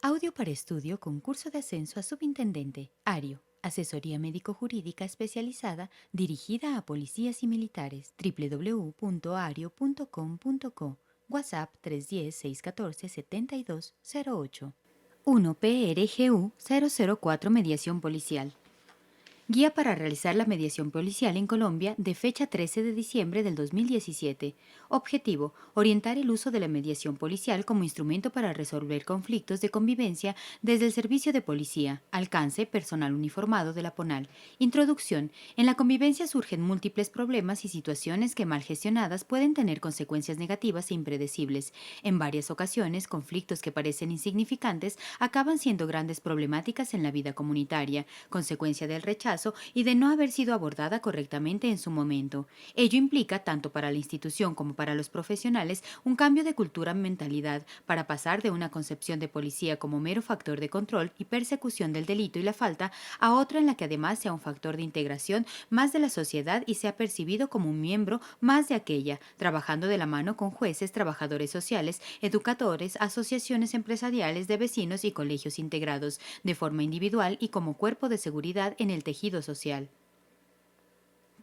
Audio para estudio, concurso de ascenso a subintendente. ARIO. Asesoría médico-jurídica especializada dirigida a policías y militares. www.ario.com.co. WhatsApp 310-614-7208. 1 PRGU 004 Mediación Policial. Guía para realizar la mediación policial en Colombia de fecha 13 de diciembre del 2017. Objetivo: orientar el uso de la mediación policial como instrumento para resolver conflictos de convivencia desde el servicio de policía. Alcance: personal uniformado de la PONAL. Introducción: en la convivencia surgen múltiples problemas y situaciones que mal gestionadas pueden tener consecuencias negativas e impredecibles. En varias ocasiones, conflictos que parecen insignificantes acaban siendo grandes problemáticas en la vida comunitaria, consecuencia del rechazo y de no haber sido abordada correctamente en su momento. Ello implica, tanto para la institución como para los profesionales, un cambio de cultura y mentalidad para pasar de una concepción de policía como mero factor de control y persecución del delito y la falta a otra en la que además sea un factor de integración más de la sociedad y sea percibido como un miembro más de aquella, trabajando de la mano con jueces, trabajadores sociales, educadores, asociaciones empresariales de vecinos y colegios integrados, de forma individual y como cuerpo de seguridad en el tejido social.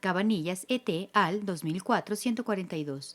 Cabanillas et al. 2004-142.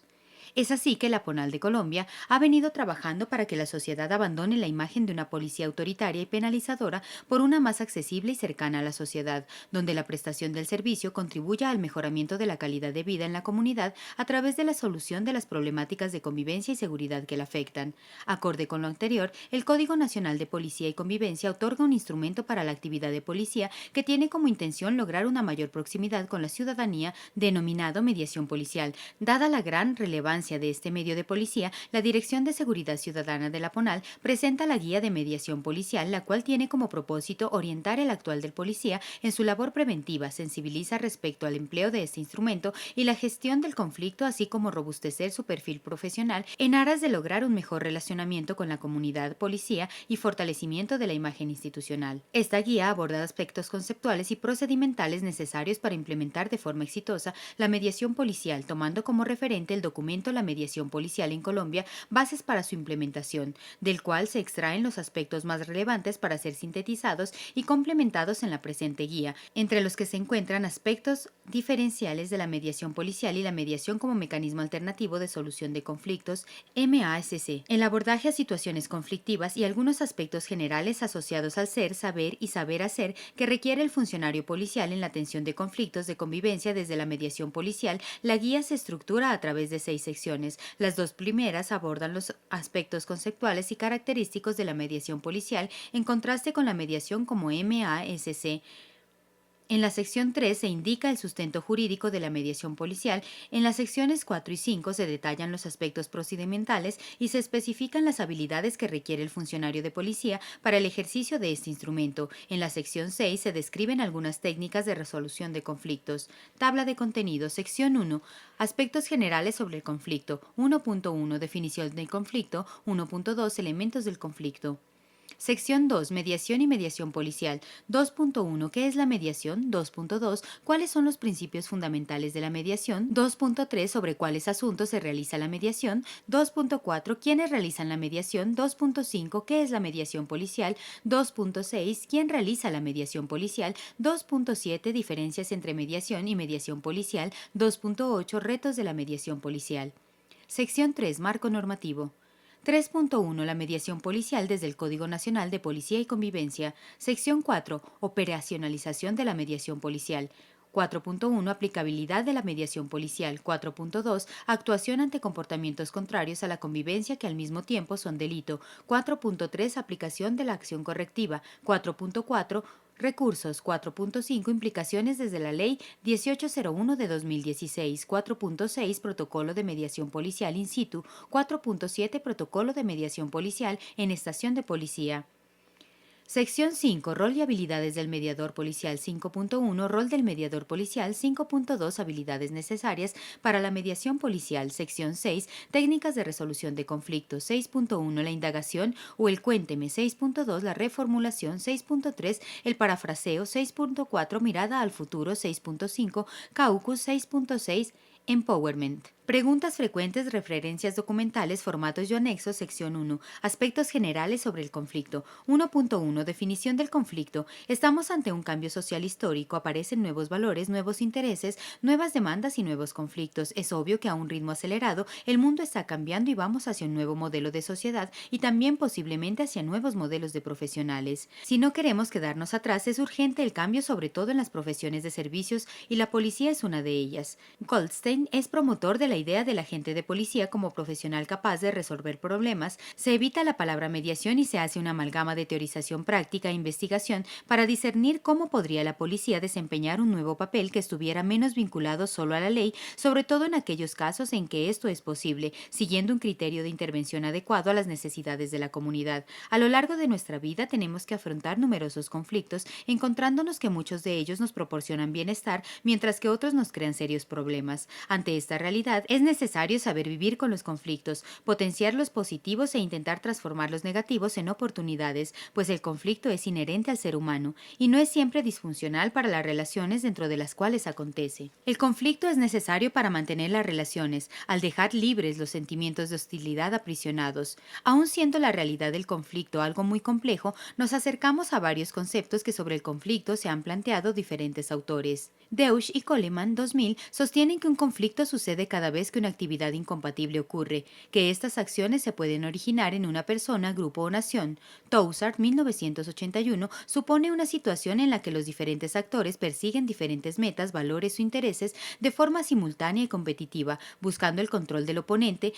Es así que la PONAL de Colombia ha venido trabajando para que la sociedad abandone la imagen de una policía autoritaria y penalizadora por una más accesible y cercana a la sociedad, donde la prestación del servicio contribuya al mejoramiento de la calidad de vida en la comunidad a través de la solución de las problemáticas de convivencia y seguridad que la afectan. Acorde con lo anterior, el Código Nacional de Policía y Convivencia otorga un instrumento para la actividad de policía que tiene como intención lograr una mayor proximidad con la ciudadanía, denominado mediación policial. Dada la gran relevancia de este medio de policía, la Dirección de Seguridad Ciudadana de la PONAL presenta la Guía de Mediación Policial, la cual tiene como propósito orientar el actual del policía en su labor preventiva, sensibiliza respecto al empleo de este instrumento y la gestión del conflicto, así como robustecer su perfil profesional en aras de lograr un mejor relacionamiento con la comunidad policía y fortalecimiento de la imagen institucional. Esta guía aborda aspectos conceptuales y procedimentales necesarios para implementar de forma exitosa la mediación policial, tomando como referente el documento La mediación policial en Colombia, bases para su implementación, del cual se extraen los aspectos más relevantes para ser sintetizados y complementados en la presente guía, entre los que se encuentran aspectos diferenciales de la mediación policial y la mediación como mecanismo alternativo de solución de conflictos, MASC, el abordaje a situaciones conflictivas y algunos aspectos generales asociados al ser, saber y saber hacer que requiere el funcionario policial en la atención de conflictos de convivencia desde la mediación policial. La guía se estructura a través de 6 secciones. Las dos primeras abordan los aspectos conceptuales y característicos de la mediación policial en contraste con la mediación como MASC. En la sección 3 se indica el sustento jurídico de la mediación policial. En las secciones 4 y 5 se detallan los aspectos procedimentales y se especifican las habilidades que requiere el funcionario de policía para el ejercicio de este instrumento. En la sección 6 se describen algunas técnicas de resolución de conflictos. Tabla de contenido. Sección 1. Aspectos generales sobre el conflicto. 1.1. Definición del conflicto. 1.2. Elementos del conflicto. Sección 2. Mediación y mediación policial. 2.1. ¿Qué es la mediación? 2.2. ¿Cuáles son los principios fundamentales de la mediación? 2.3. ¿Sobre cuáles asuntos se realiza la mediación? 2.4. ¿Quiénes realizan la mediación? 2.5. ¿Qué es la mediación policial? 2.6. ¿Quién realiza la mediación policial? 2.7. Diferencias entre mediación y mediación policial. 2.8. Retos de la mediación policial. Sección 3. Marco normativo. 3.1. La mediación policial desde el Código Nacional de Policía y Convivencia. Sección 4. Operacionalización de la mediación policial. 4.1. Aplicabilidad de la mediación policial. 4.2. Actuación ante comportamientos contrarios a la convivencia que al mismo tiempo son delito. 4.3. Aplicación de la acción correctiva. 4.4. Recursos. 4.5. Implicaciones desde la Ley 1801 de 2016. 4.6. Protocolo de mediación policial in situ. 4.7. Protocolo de mediación policial en estación de policía. Sección 5. Rol y habilidades del mediador policial. 5.1. Rol del mediador policial. 5.2. Habilidades necesarias para la mediación policial. Sección 6. Técnicas de resolución de conflictos. 6.1. La indagación o el cuénteme. 6.2. La reformulación. 6.3. El parafraseo. 6.4. Mirada al futuro. 6.5. Caucus. 6.6. Empowerment. Preguntas frecuentes, referencias documentales, formatos y anexos, sección 1. Aspectos generales sobre el conflicto. 1.1. Definición del conflicto. Estamos ante un cambio social histórico, aparecen nuevos valores, nuevos intereses, nuevas demandas y nuevos conflictos. Es obvio que a un ritmo acelerado el mundo está cambiando y vamos hacia un nuevo modelo de sociedad y también posiblemente hacia nuevos modelos de profesionales. Si no queremos quedarnos atrás, es urgente el cambio, sobre todo en las profesiones de servicios, y la policía es una de ellas. Goldstein es promotor de la idea del agente de policía como profesional capaz de resolver problemas. Se evita la palabra mediación y se hace una amalgama de teorización práctica e investigación para discernir cómo podría la policía desempeñar un nuevo papel que estuviera menos vinculado solo a la ley, sobre todo en aquellos casos en que esto es posible, siguiendo un criterio de intervención adecuado a las necesidades de la comunidad. A lo largo de nuestra vida tenemos que afrontar numerosos conflictos, encontrándonos que muchos de ellos nos proporcionan bienestar, mientras que otros nos crean serios problemas. Ante esta realidad, es necesario saber vivir con los conflictos, potenciar los positivos e intentar transformar los negativos en oportunidades, pues el conflicto es inherente al ser humano y no es siempre disfuncional para las relaciones dentro de las cuales acontece. El conflicto es necesario para mantener las relaciones, al dejar libres los sentimientos de hostilidad aprisionados. Aun siendo la realidad del conflicto algo muy complejo, nos acercamos a varios conceptos que sobre el conflicto se han planteado diferentes autores. Deutsch y Coleman, 2000, sostienen que un conflicto sucede cada vez que una actividad incompatible ocurre, que estas acciones se pueden originar en una persona, grupo o nación. Toussard, 1981, supone una situación en la que los diferentes actores persiguen diferentes metas, valores o intereses de forma simultánea y competitiva, buscando el control del oponente.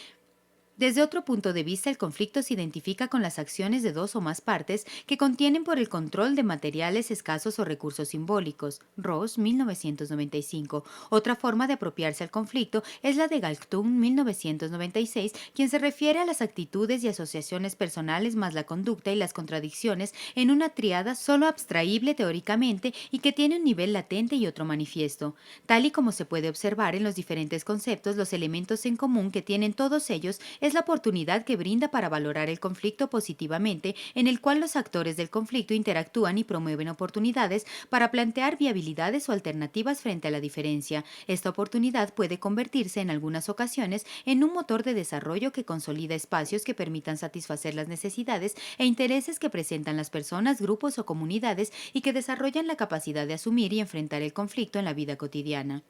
Desde otro punto de vista, el conflicto se identifica con las acciones de dos o más partes que contienen por el control de materiales escasos o recursos simbólicos. Ross, 1995. Otra forma de apropiarse al conflicto es la de Galtung, 1996, quien se refiere a las actitudes y asociaciones personales más la conducta y las contradicciones en una tríada solo abstraíble teóricamente y que tiene un nivel latente y otro manifiesto. Tal y como se puede observar en los diferentes conceptos, los elementos en común que tienen todos ellos es la oportunidad que brinda para valorar el conflicto positivamente, en el cual los actores del conflicto interactúan y promueven oportunidades para plantear viabilidades o alternativas frente a la diferencia. Esta oportunidad puede convertirse en algunas ocasiones en un motor de desarrollo que consolida espacios que permitan satisfacer las necesidades e intereses que presentan las personas, grupos o comunidades y que desarrollan la capacidad de asumir y enfrentar el conflicto en la vida cotidiana.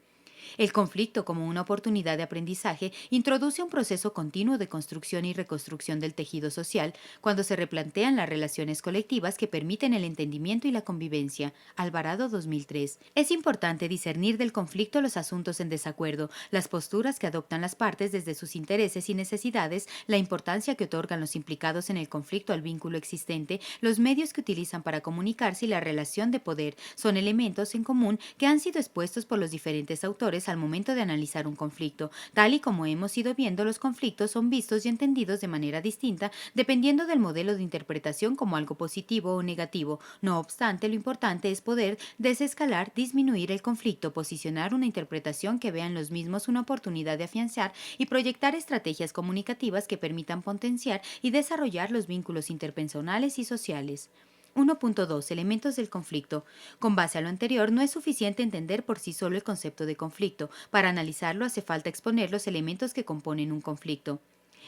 El conflicto, como una oportunidad de aprendizaje, introduce un proceso continuo de construcción y reconstrucción del tejido social cuando se replantean las relaciones colectivas que permiten el entendimiento y la convivencia. Alvarado, 2003. Es importante discernir del conflicto los asuntos en desacuerdo, las posturas que adoptan las partes desde sus intereses y necesidades, la importancia que otorgan los implicados en el conflicto al vínculo existente, los medios que utilizan para comunicarse y la relación de poder. Son elementos en común que han sido expuestos por los diferentes autores al momento de analizar un conflicto. Tal y como hemos ido viendo, los conflictos son vistos y entendidos de manera distinta dependiendo del modelo de interpretación como algo positivo o negativo. No obstante, lo importante es poder desescalar, disminuir el conflicto, posicionar una interpretación que vea en los mismos una oportunidad de afianzar y proyectar estrategias comunicativas que permitan potenciar y desarrollar los vínculos interpersonales y sociales. 1.2. Elementos del conflicto. Con base a lo anterior, no es suficiente entender por sí solo el concepto de conflicto. Para analizarlo hace falta exponer los elementos que componen un conflicto.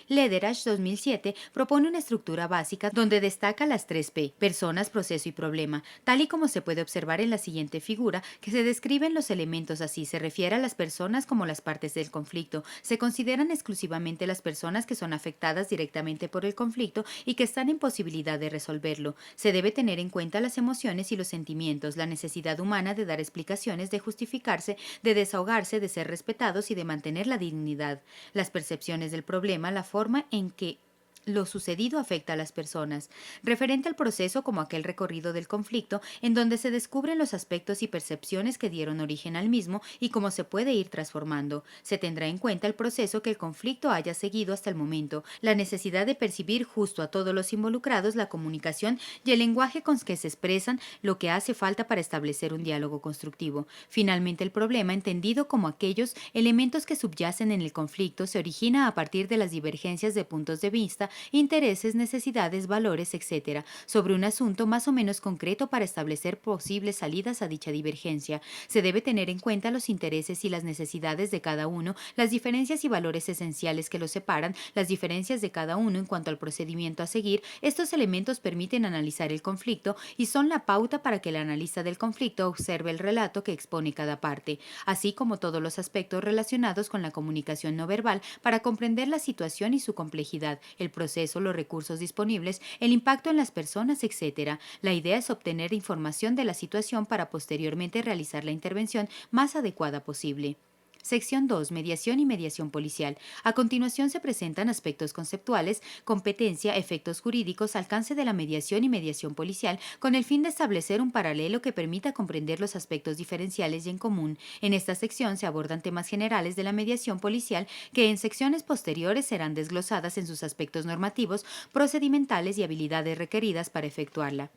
Lederach, 2007, propone una estructura básica donde destaca las 3P, personas, proceso y problema, tal y como se puede observar en la siguiente figura, que se describen los elementos así. Se refiere a las personas como las partes del conflicto. Se consideran exclusivamente las personas que son afectadas directamente por el conflicto y que están en posibilidad de resolverlo. Se debe tener en cuenta las emociones y los sentimientos, la necesidad humana de dar explicaciones, de justificarse, de desahogarse, de ser respetados y de mantener la dignidad. Las percepciones del problema, la forma en que lo sucedido afecta a las personas, referente al proceso como aquel recorrido del conflicto en donde se descubren los aspectos y percepciones que dieron origen al mismo y cómo se puede ir transformando. Se tendrá en cuenta el proceso que el conflicto haya seguido hasta el momento, la necesidad de percibir justo a todos los involucrados, la comunicación y el lenguaje con que se expresan, lo que hace falta para establecer un diálogo constructivo. Finalmente, el problema, entendido como aquellos elementos que subyacen en el conflicto, se origina a partir de las divergencias de puntos de vista intereses, necesidades, valores, etc., sobre un asunto más o menos concreto para establecer posibles salidas a dicha divergencia. Se debe tener en cuenta los intereses y las necesidades de cada uno, las diferencias y valores esenciales que los separan, las diferencias de cada uno en cuanto al procedimiento a seguir. Estos elementos permiten analizar el conflicto y son la pauta para que el analista del conflicto observe el relato que expone cada parte, así como todos los aspectos relacionados con la comunicación no verbal para comprender la situación y su complejidad, el proceso, los recursos disponibles, el impacto en las personas, etc. La idea es obtener información de la situación para posteriormente realizar la intervención más adecuada posible. Sección 2. Mediación y mediación policial. A continuación se presentan aspectos conceptuales, competencia, efectos jurídicos, alcance de la mediación y mediación policial, con el fin de establecer un paralelo que permita comprender los aspectos diferenciales y en común. En esta sección se abordan temas generales de la mediación policial que en secciones posteriores serán desglosadas en sus aspectos normativos, procedimentales y habilidades requeridas para efectuarla.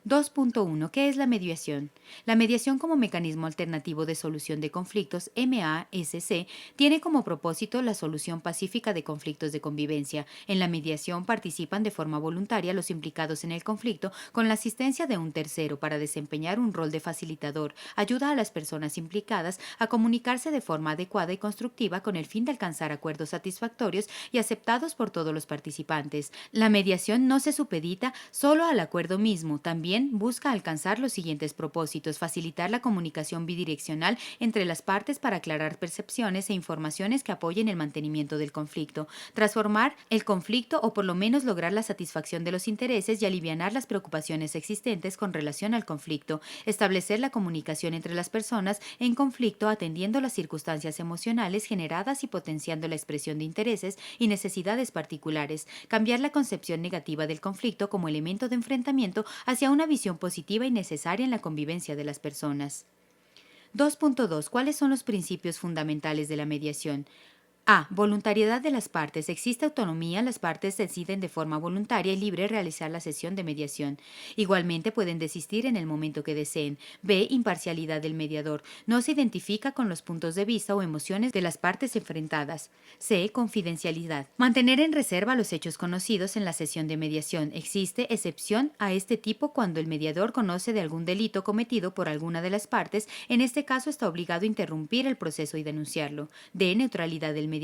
2.1. ¿Qué es la mediación? La mediación como mecanismo alternativo de solución de conflictos, MASC, tiene como propósito la solución pacífica de conflictos de convivencia. En la mediación participan de forma voluntaria los implicados en el conflicto con la asistencia de un tercero para desempeñar un rol de facilitador, ayuda a las personas implicadas a comunicarse de forma adecuada y constructiva con el fin de alcanzar acuerdos satisfactorios y aceptados por todos los participantes. La mediación no se supedita solo al acuerdo mismo, también busca alcanzar los siguientes propósitos: facilitar la comunicación bidireccional entre las partes para aclarar percepciones e informaciones que apoyen el mantenimiento del conflicto, transformar el conflicto o por lo menos lograr la satisfacción de los intereses y alivianar las preocupaciones existentes con relación al conflicto, establecer la comunicación entre las personas en conflicto atendiendo las circunstancias emocionales generadas y potenciando la expresión de intereses y necesidades particulares, cambiar la concepción negativa del conflicto como elemento de enfrentamiento hacia una visión positiva y necesaria en la convivencia de las personas. 2.2. ¿Cuáles son los principios fundamentales de la mediación? A. Voluntariedad de las partes. Existe autonomía, las partes deciden de forma voluntaria y libre realizar la sesión de mediación. Igualmente pueden desistir en el momento que deseen. B. Imparcialidad del mediador. No se identifica con los puntos de vista o emociones de las partes enfrentadas. C. Confidencialidad. Mantener en reserva los hechos conocidos en la sesión de mediación. Existe excepción a este tipo cuando el mediador conoce de algún delito cometido por alguna de las partes. En este caso está obligado a interrumpir el proceso y denunciarlo. D. Neutralidad del mediador.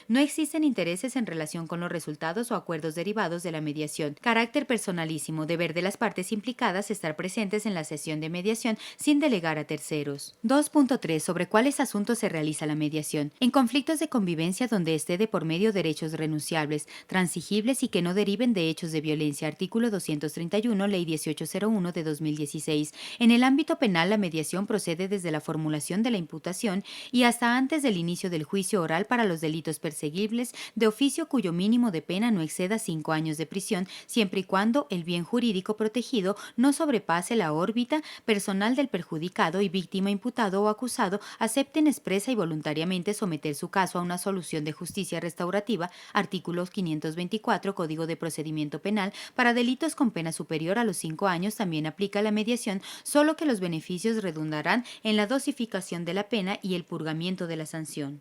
No existen intereses en relación con los resultados o acuerdos derivados de la mediación. Carácter personalísimo. Deber de las partes implicadas estar presentes en la sesión de mediación sin delegar a terceros. 2.3. Sobre cuáles asuntos se realiza la mediación. En conflictos de convivencia donde esté de por medio derechos renunciables, transigibles y que no deriven de hechos de violencia. Artículo 231, Ley 1801 de 2016. En el ámbito penal, la mediación procede desde la formulación de la imputación y hasta antes del inicio del juicio oral para los delitos perseguibles de oficio cuyo mínimo de pena no exceda 5 años de prisión, siempre y cuando el bien jurídico protegido no sobrepase la órbita personal del perjudicado y víctima, imputado o acusado acepten expresa y voluntariamente someter su caso a una solución de justicia restaurativa. Artículo 524, Código de Procedimiento Penal. Para delitos con pena superior a los 5 años también aplica la mediación, solo que los beneficios redundarán en la dosificación de la pena y el purgamiento de la sanción.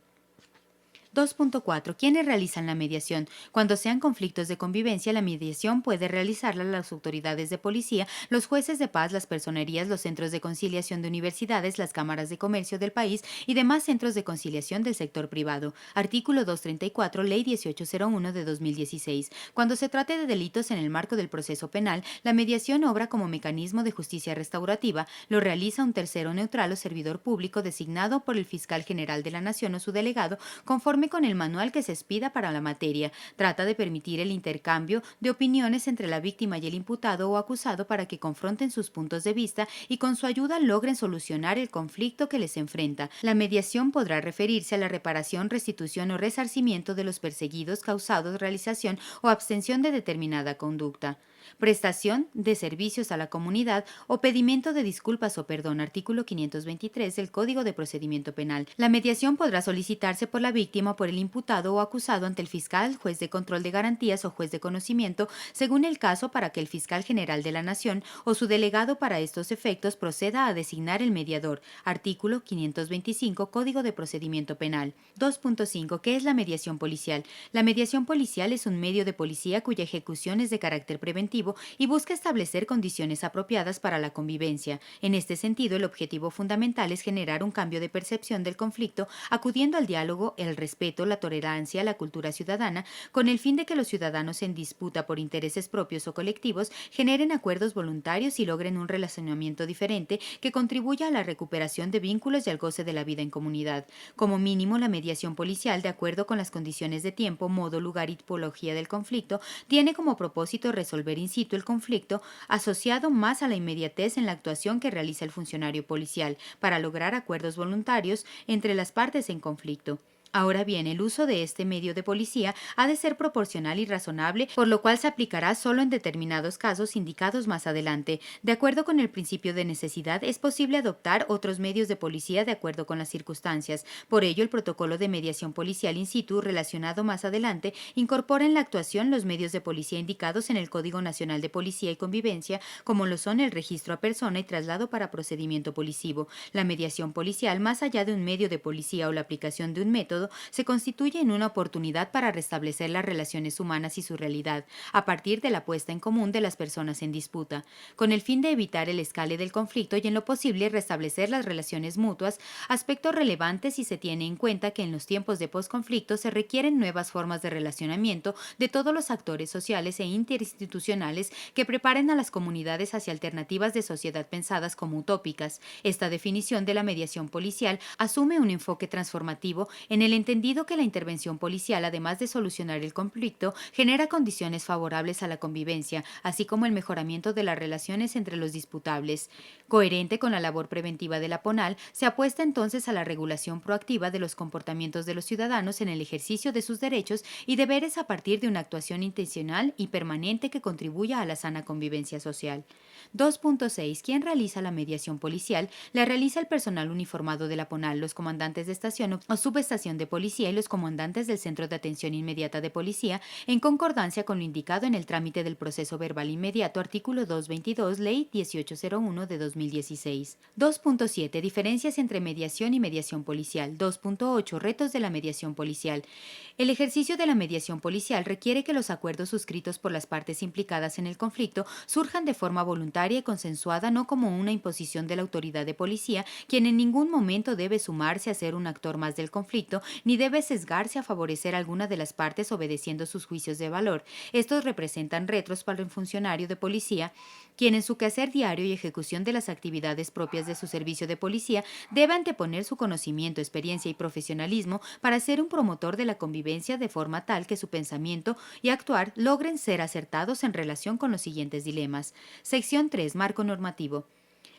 2.4. ¿Quiénes realizan la mediación? Cuando sean conflictos de convivencia, la mediación puede realizarla las autoridades de policía, los jueces de paz, las personerías, los centros de conciliación de universidades, las cámaras de comercio del país y demás centros de conciliación del sector privado. Artículo 234, Ley 1801 de 2016. Cuando se trate de delitos en el marco del proceso penal, la mediación obra como mecanismo de justicia restaurativa, lo realiza un tercero neutral o servidor público designado por el fiscal general de la Nación o su delegado, conforme con el manual que se expida para la materia. Trata de permitir el intercambio de opiniones entre la víctima y el imputado o acusado para que confronten sus puntos de vista y con su ayuda logren solucionar el conflicto que les enfrenta. La mediación podrá referirse a la reparación, restitución o resarcimiento de los perseguidos causados, realización o abstención de determinada conducta. prestación de servicios a la comunidad o pedimento de disculpas o perdón, artículo 523 del Código de Procedimiento Penal. La mediación podrá solicitarse por la víctima o por el imputado o acusado ante el fiscal, juez de control de garantías o juez de conocimiento, según el caso, para que el fiscal general de la Nación o su delegado para estos efectos proceda a designar el mediador. Artículo 525 Código de Procedimiento Penal. 2.5. ¿Qué es la mediación policial? La mediación policial es un medio de policía cuya ejecución es de carácter preventivo y busca establecer condiciones apropiadas para la convivencia. En este sentido, el objetivo fundamental es generar un cambio de percepción del conflicto, acudiendo al diálogo, el respeto, la tolerancia, la cultura ciudadana, con el fin de que los ciudadanos en disputa por intereses propios o colectivos generen acuerdos voluntarios y logren un relacionamiento diferente que contribuya a la recuperación de vínculos y al goce de la vida en comunidad. Como mínimo, la mediación policial, de acuerdo con las condiciones de tiempo, modo, lugar y tipología del conflicto, tiene como propósito resolver in situ el conflicto, asociado más a la inmediatez en la actuación que realiza el funcionario policial, para lograr acuerdos voluntarios entre las partes en conflicto. Ahora bien, el uso de este medio de policía ha de ser proporcional y razonable, por lo cual se aplicará solo en determinados casos indicados más adelante. De acuerdo con el principio de necesidad, es posible adoptar otros medios de policía de acuerdo con las circunstancias. Por ello, el protocolo de mediación policial in situ, relacionado más adelante, incorpora en la actuación los medios de policía indicados en el Código Nacional de Policía y Convivencia, como lo son el registro a persona y traslado para procedimiento policivo. La mediación policial, más allá de un medio de policía o la aplicación de un método, se constituye en una oportunidad para restablecer las relaciones humanas y su realidad, a partir de la puesta en común de las personas en disputa, con el fin de evitar el escale del conflicto y en lo posible restablecer las relaciones mutuas, aspectos relevantes si se tiene en cuenta que en los tiempos de posconflicto se requieren nuevas formas de relacionamiento de todos los actores sociales e interinstitucionales que preparen a las comunidades hacia alternativas de sociedad pensadas como utópicas. Esta definición de la mediación policial asume un enfoque transformativo en el entendido que la intervención policial, además de solucionar el conflicto, genera condiciones favorables a la convivencia, así como el mejoramiento de las relaciones entre los disputables. Coherente con la labor preventiva de la PONAL, se apuesta entonces a la regulación proactiva de los comportamientos de los ciudadanos en el ejercicio de sus derechos y deberes a partir de una actuación intencional y permanente que contribuya a la sana convivencia social. 2.6. ¿Quién realiza la mediación policial? La realiza el personal uniformado de la PONAL, los comandantes de estación o subestación de policía y los comandantes del Centro de Atención Inmediata de Policía, en concordancia con lo indicado en el trámite del proceso verbal inmediato, artículo 222, Ley 1801 de 2016. 2.7. Diferencias entre mediación y mediación policial. 2.8. Retos de la mediación policial. El ejercicio de la mediación policial requiere que los acuerdos suscritos por las partes implicadas en el conflicto surjan de forma voluntaria y consensuada, no como una imposición de la autoridad de policía, quien en ningún momento debe sumarse a ser un actor más del conflicto, ni debe sesgarse a favorecer alguna de las partes obedeciendo sus juicios de valor. Estos representan retos para el funcionario de policía, quien en su quehacer diario y ejecución de las actividades propias de su servicio de policía debe anteponer su conocimiento, experiencia y profesionalismo para ser un promotor de la convivencia de forma tal que su pensamiento y actuar logren ser acertados en relación con los siguientes dilemas. Sección 3. Marco normativo.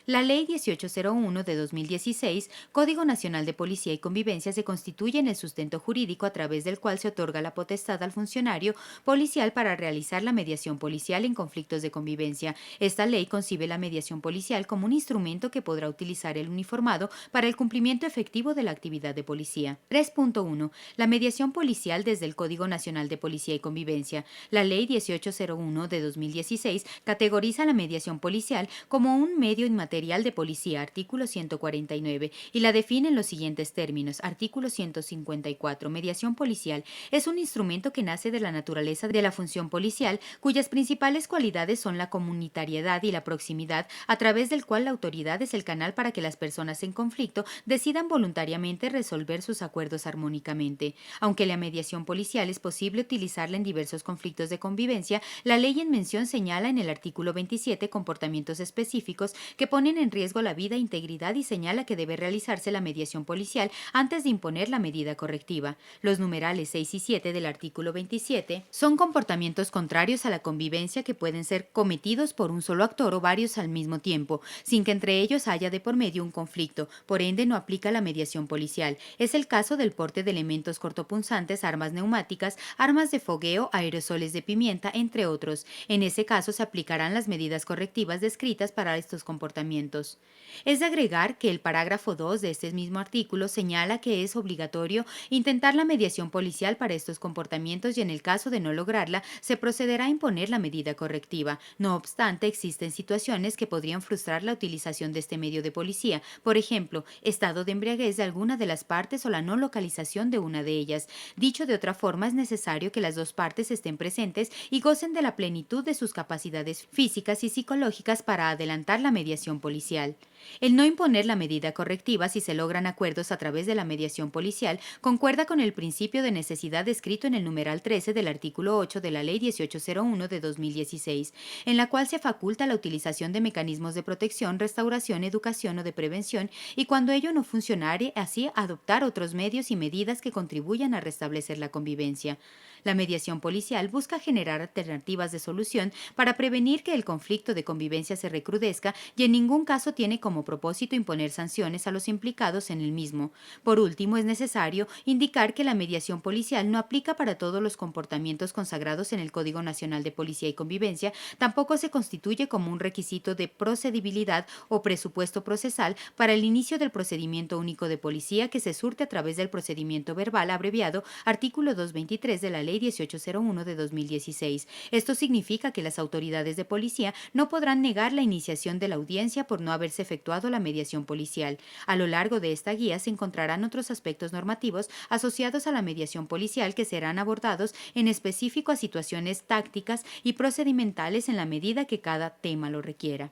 La Ley 1801 de 2016, Código Nacional de Policía y Convivencia, se constituye en el sustento jurídico a través del cual se otorga la potestad al funcionario policial para realizar la mediación policial en conflictos de convivencia. Esta ley concibe la mediación policial como un instrumento que podrá utilizar el uniformado para el cumplimiento efectivo de la actividad de policía. 3.1. La mediación policial desde el Código Nacional de Policía y Convivencia. La Ley 1801 de 2016 categoriza la mediación policial como un medio inmaterial de policía, artículo 149, y la define en los siguientes términos. Artículo 154. Mediación policial es un instrumento que nace de la naturaleza de la función policial, cuyas principales cualidades son la comunitariedad y la proximidad, a través del cual la autoridad es el canal para que las personas en conflicto decidan voluntariamente resolver sus acuerdos armónicamente. Aunque la mediación policial es posible utilizarla en diversos conflictos de convivencia, la ley en mención señala en el artículo 27 comportamientos específicos que ponen ponen en riesgo la vida e integridad y señala que debe realizarse la mediación policial antes de imponer la medida correctiva. Los numerales 6 y 7 del artículo 27 son comportamientos contrarios a la convivencia que pueden ser cometidos por un solo actor o varios al mismo tiempo, sin que entre ellos haya de por medio un conflicto. Por ende, no aplica la mediación policial. Es el caso del porte de elementos cortopunzantes, armas neumáticas, armas de fogueo, aerosoles de pimienta, entre otros. En ese caso se aplicarán las medidas correctivas descritas para estos comportamientos. Es de agregar que el parágrafo 2 de este mismo artículo señala que es obligatorio intentar la mediación policial para estos comportamientos y en el caso de no lograrla, se procederá a imponer la medida correctiva. No obstante, existen situaciones que podrían frustrar la utilización de este medio de policía, por ejemplo, estado de embriaguez de alguna de las partes o la no localización de una de ellas. Dicho de otra forma, es necesario que las dos partes estén presentes y gocen de la plenitud de sus capacidades físicas y psicológicas para adelantar la mediación policial. El no imponer la medida correctiva si se logran acuerdos a través de la mediación policial concuerda con el principio de necesidad descrito en el numeral 13 del artículo 8 de la Ley 1801 de 2016, en la cual se faculta la utilización de mecanismos de protección, restauración, educación o de prevención y cuando ello no funcionare, así adoptar otros medios y medidas que contribuyan a restablecer la convivencia. La mediación policial busca generar alternativas de solución para prevenir que el conflicto de convivencia se recrudezca y en ningún caso tiene como propósito imponer sanciones a los implicados en el mismo. Por último, es necesario indicar que la mediación policial no aplica para todos los comportamientos consagrados en el Código Nacional de Policía y Convivencia, tampoco se constituye como un requisito de procedibilidad o presupuesto procesal para el inicio del procedimiento único de policía que se surte a través del procedimiento verbal abreviado artículo 223 de la Ley 1801 de 2016. Esto significa que las autoridades de policía no podrán negar la iniciación de la audiencia por no haberse efectuado la mediación policial. A lo largo de esta guía se encontrarán otros aspectos normativos asociados a la mediación policial que serán abordados en específico a situaciones tácticas y procedimentales en la medida que cada tema lo requiera.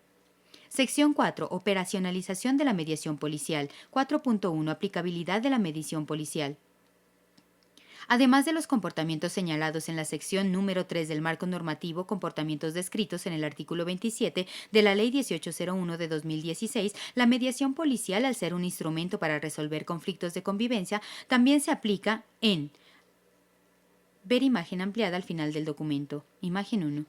Sección 4. Operacionalización de la mediación policial. 4.1. Aplicabilidad de la mediación policial. Además de los comportamientos señalados en la sección número 3 del marco normativo, comportamientos descritos en el artículo 27 de la Ley 1801 de 2016, la mediación policial, al ser un instrumento para resolver conflictos de convivencia, también se aplica en ver imagen ampliada al final del documento. Imagen 1.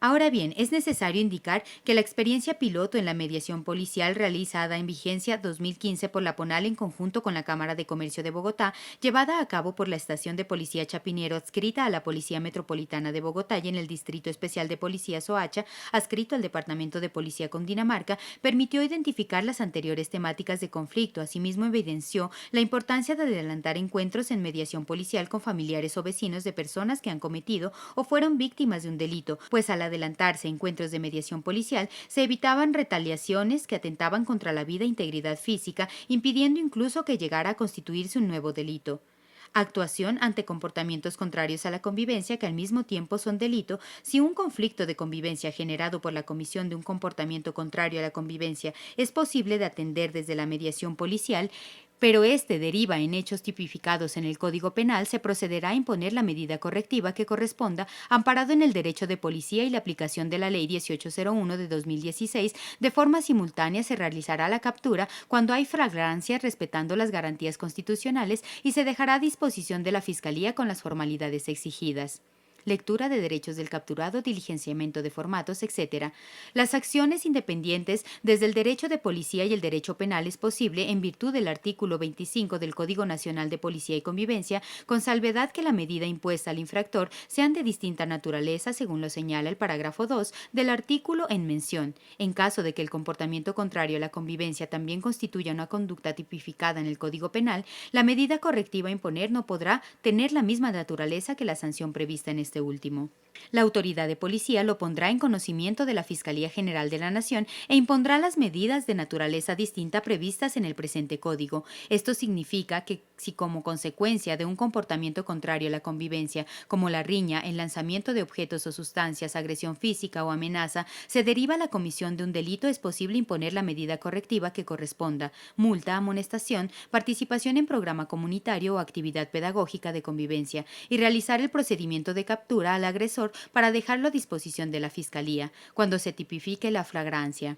Ahora bien, es necesario indicar que la experiencia piloto en la mediación policial realizada en vigencia 2015 por la PONAL en conjunto con la Cámara de Comercio de Bogotá, llevada a cabo por la Estación de Policía Chapinero adscrita a la Policía Metropolitana de Bogotá y en el Distrito Especial de Policía Soacha, adscrito al Departamento de Policía Cundinamarca, permitió identificar las anteriores temáticas de conflicto. Asimismo, evidenció la importancia de adelantar encuentros en mediación policial con familiares o vecinos de personas que han cometido o fueron víctimas de un delito, pues al adelantarse encuentros de mediación policial, se evitaban retaliaciones que atentaban contra la vida e integridad física, impidiendo incluso que llegara a constituirse un nuevo delito. Actuación ante comportamientos contrarios a la convivencia que al mismo tiempo son delito si un conflicto de convivencia generado por la comisión de un comportamiento contrario a la convivencia es posible de atender desde la mediación policial, pero este deriva en hechos tipificados en el Código Penal, se procederá a imponer la medida correctiva que corresponda, amparado en el derecho de policía y la aplicación de la Ley 1801 de 2016. De forma simultánea se realizará la captura cuando hay flagrancia respetando las garantías constitucionales y se dejará a disposición de la Fiscalía con las formalidades exigidas. Lectura de derechos del capturado, diligenciamiento de formatos, etc. Las acciones independientes desde el derecho de policía y el derecho penal es posible en virtud del artículo 25 del Código Nacional de Policía y Convivencia, con salvedad que la medida impuesta al infractor sean de distinta naturaleza, según lo señala el parágrafo 2 del artículo en mención. En caso de que el comportamiento contrario a la convivencia también constituya una conducta tipificada en el Código Penal, la medida correctiva a imponer no podrá tener la misma naturaleza que la sanción prevista en este último. La autoridad de policía lo pondrá en conocimiento de la Fiscalía General de la Nación e impondrá las medidas de naturaleza distinta previstas en el presente código. Esto significa que si como consecuencia de un comportamiento contrario a la convivencia, como la riña, el lanzamiento de objetos o sustancias, agresión física o amenaza, se deriva la comisión de un delito, es posible imponer la medida correctiva que corresponda: multa, amonestación, participación en programa comunitario o actividad pedagógica de convivencia, y realizar el procedimiento de captura al agresor para dejarlo a disposición de la Fiscalía, cuando se tipifique la flagrancia.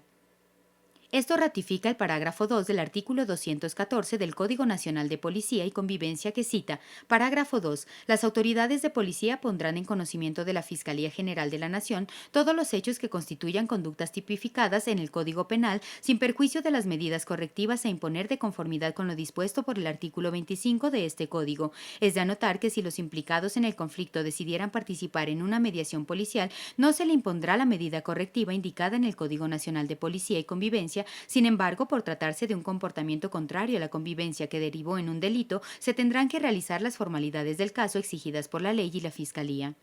Esto ratifica el parágrafo 2 del artículo 214 del Código Nacional de Policía y Convivencia que cita, parágrafo 2, las autoridades de policía pondrán en conocimiento de la Fiscalía General de la Nación todos los hechos que constituyan conductas tipificadas en el Código Penal sin perjuicio de las medidas correctivas a imponer de conformidad con lo dispuesto por el artículo 25 de este Código. Es de anotar que si los implicados en el conflicto decidieran participar en una mediación policial, no se le impondrá la medida correctiva indicada en el Código Nacional de Policía y Convivencia. Sin embargo, por tratarse de un comportamiento contrario a la convivencia que derivó en un delito, se tendrán que realizar las formalidades del caso exigidas por la ley y la Fiscalía.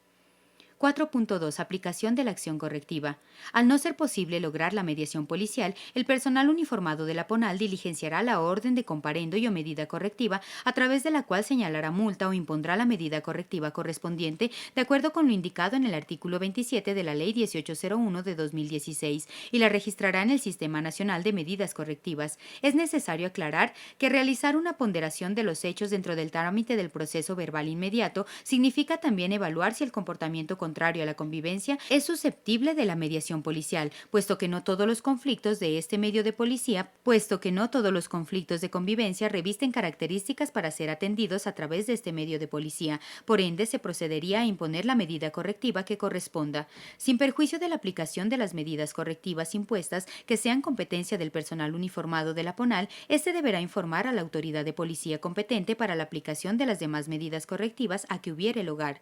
4.2. Aplicación de la acción correctiva. Al no ser posible lograr la mediación policial, el personal uniformado de la PONAL diligenciará la orden de comparendo y o medida correctiva, a través de la cual señalará multa o impondrá la medida correctiva correspondiente de acuerdo con lo indicado en el artículo 27 de la Ley 1801 de 2016 y la registrará en el Sistema Nacional de Medidas Correctivas. Es necesario aclarar que realizar una ponderación de los hechos dentro del trámite del proceso verbal inmediato significa también evaluar si el comportamiento contrario a la convivencia es susceptible de la mediación policial, puesto que no todos los conflictos de este medio de policía, puesto que no todos los conflictos de convivencia revisten características para ser atendidos a través de este medio de policía. Por ende, se procedería a imponer la medida correctiva que corresponda. Sin perjuicio de la aplicación de las medidas correctivas impuestas que sean competencia del personal uniformado de la PONAL, este deberá informar a la autoridad de policía competente para la aplicación de las demás medidas correctivas a que hubiere lugar.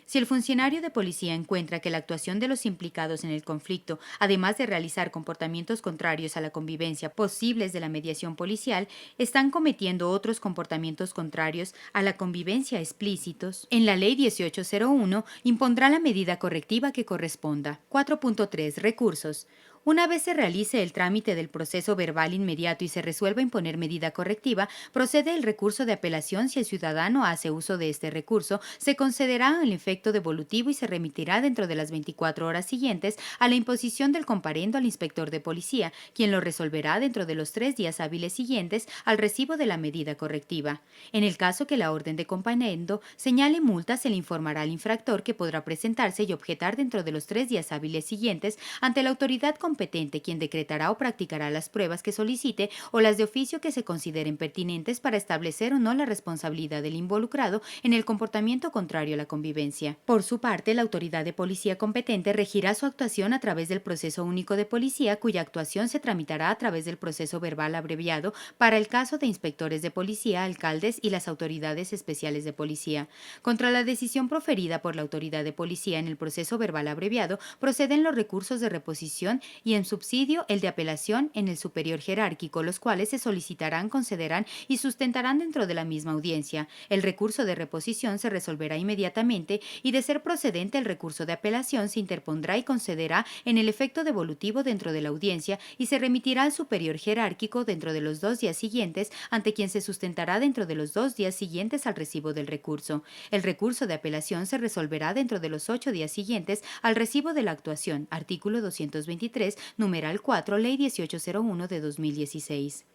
Si el funcionario de policía encuentra que la actuación de los implicados en el conflicto, además de realizar comportamientos contrarios a la convivencia posibles de la mediación policial, están cometiendo otros comportamientos contrarios a la convivencia explícitos, en la Ley 1801 impondrá la medida correctiva que corresponda. 4.3. Recursos. Una vez se realice el trámite del proceso verbal inmediato y se resuelva imponer medida correctiva, procede el recurso de apelación. Si el ciudadano hace uso de este recurso, se concederá el efecto devolutivo y se remitirá dentro de las 24 horas siguientes a la imposición del comparendo al inspector de policía, quien lo resolverá dentro de los 3 días hábiles siguientes al recibo de la medida correctiva. En el caso que la orden de comparendo señale multa, se le informará al infractor que podrá presentarse y objetar dentro de los 3 días hábiles siguientes ante la autoridad competente, quien decretará o practicará las pruebas que solicite o las de oficio que se consideren pertinentes para establecer o no la responsabilidad del involucrado en el comportamiento contrario a la convivencia. Por su parte, la autoridad de policía competente regirá su actuación a través del proceso único de policía, cuya actuación se tramitará a través del proceso verbal abreviado para el caso de inspectores de policía, alcaldes y las autoridades especiales de policía. Contra la decisión proferida por la autoridad de policía en el proceso verbal abreviado, proceden los recursos de reposición y en subsidio el de apelación en el superior jerárquico, los cuales se solicitarán, concederán y sustentarán dentro de la misma audiencia. El recurso de reposición se resolverá inmediatamente y, de ser procedente, el recurso de apelación se interpondrá y concederá en el efecto devolutivo dentro de la audiencia y se remitirá al superior jerárquico dentro de los 2 días siguientes, ante quien se sustentará dentro de los 2 días siguientes al recibo del recurso. El recurso de apelación se resolverá dentro de los 8 días siguientes al recibo de la actuación. Artículo 223, numeral 4, Ley 1801 de 2016.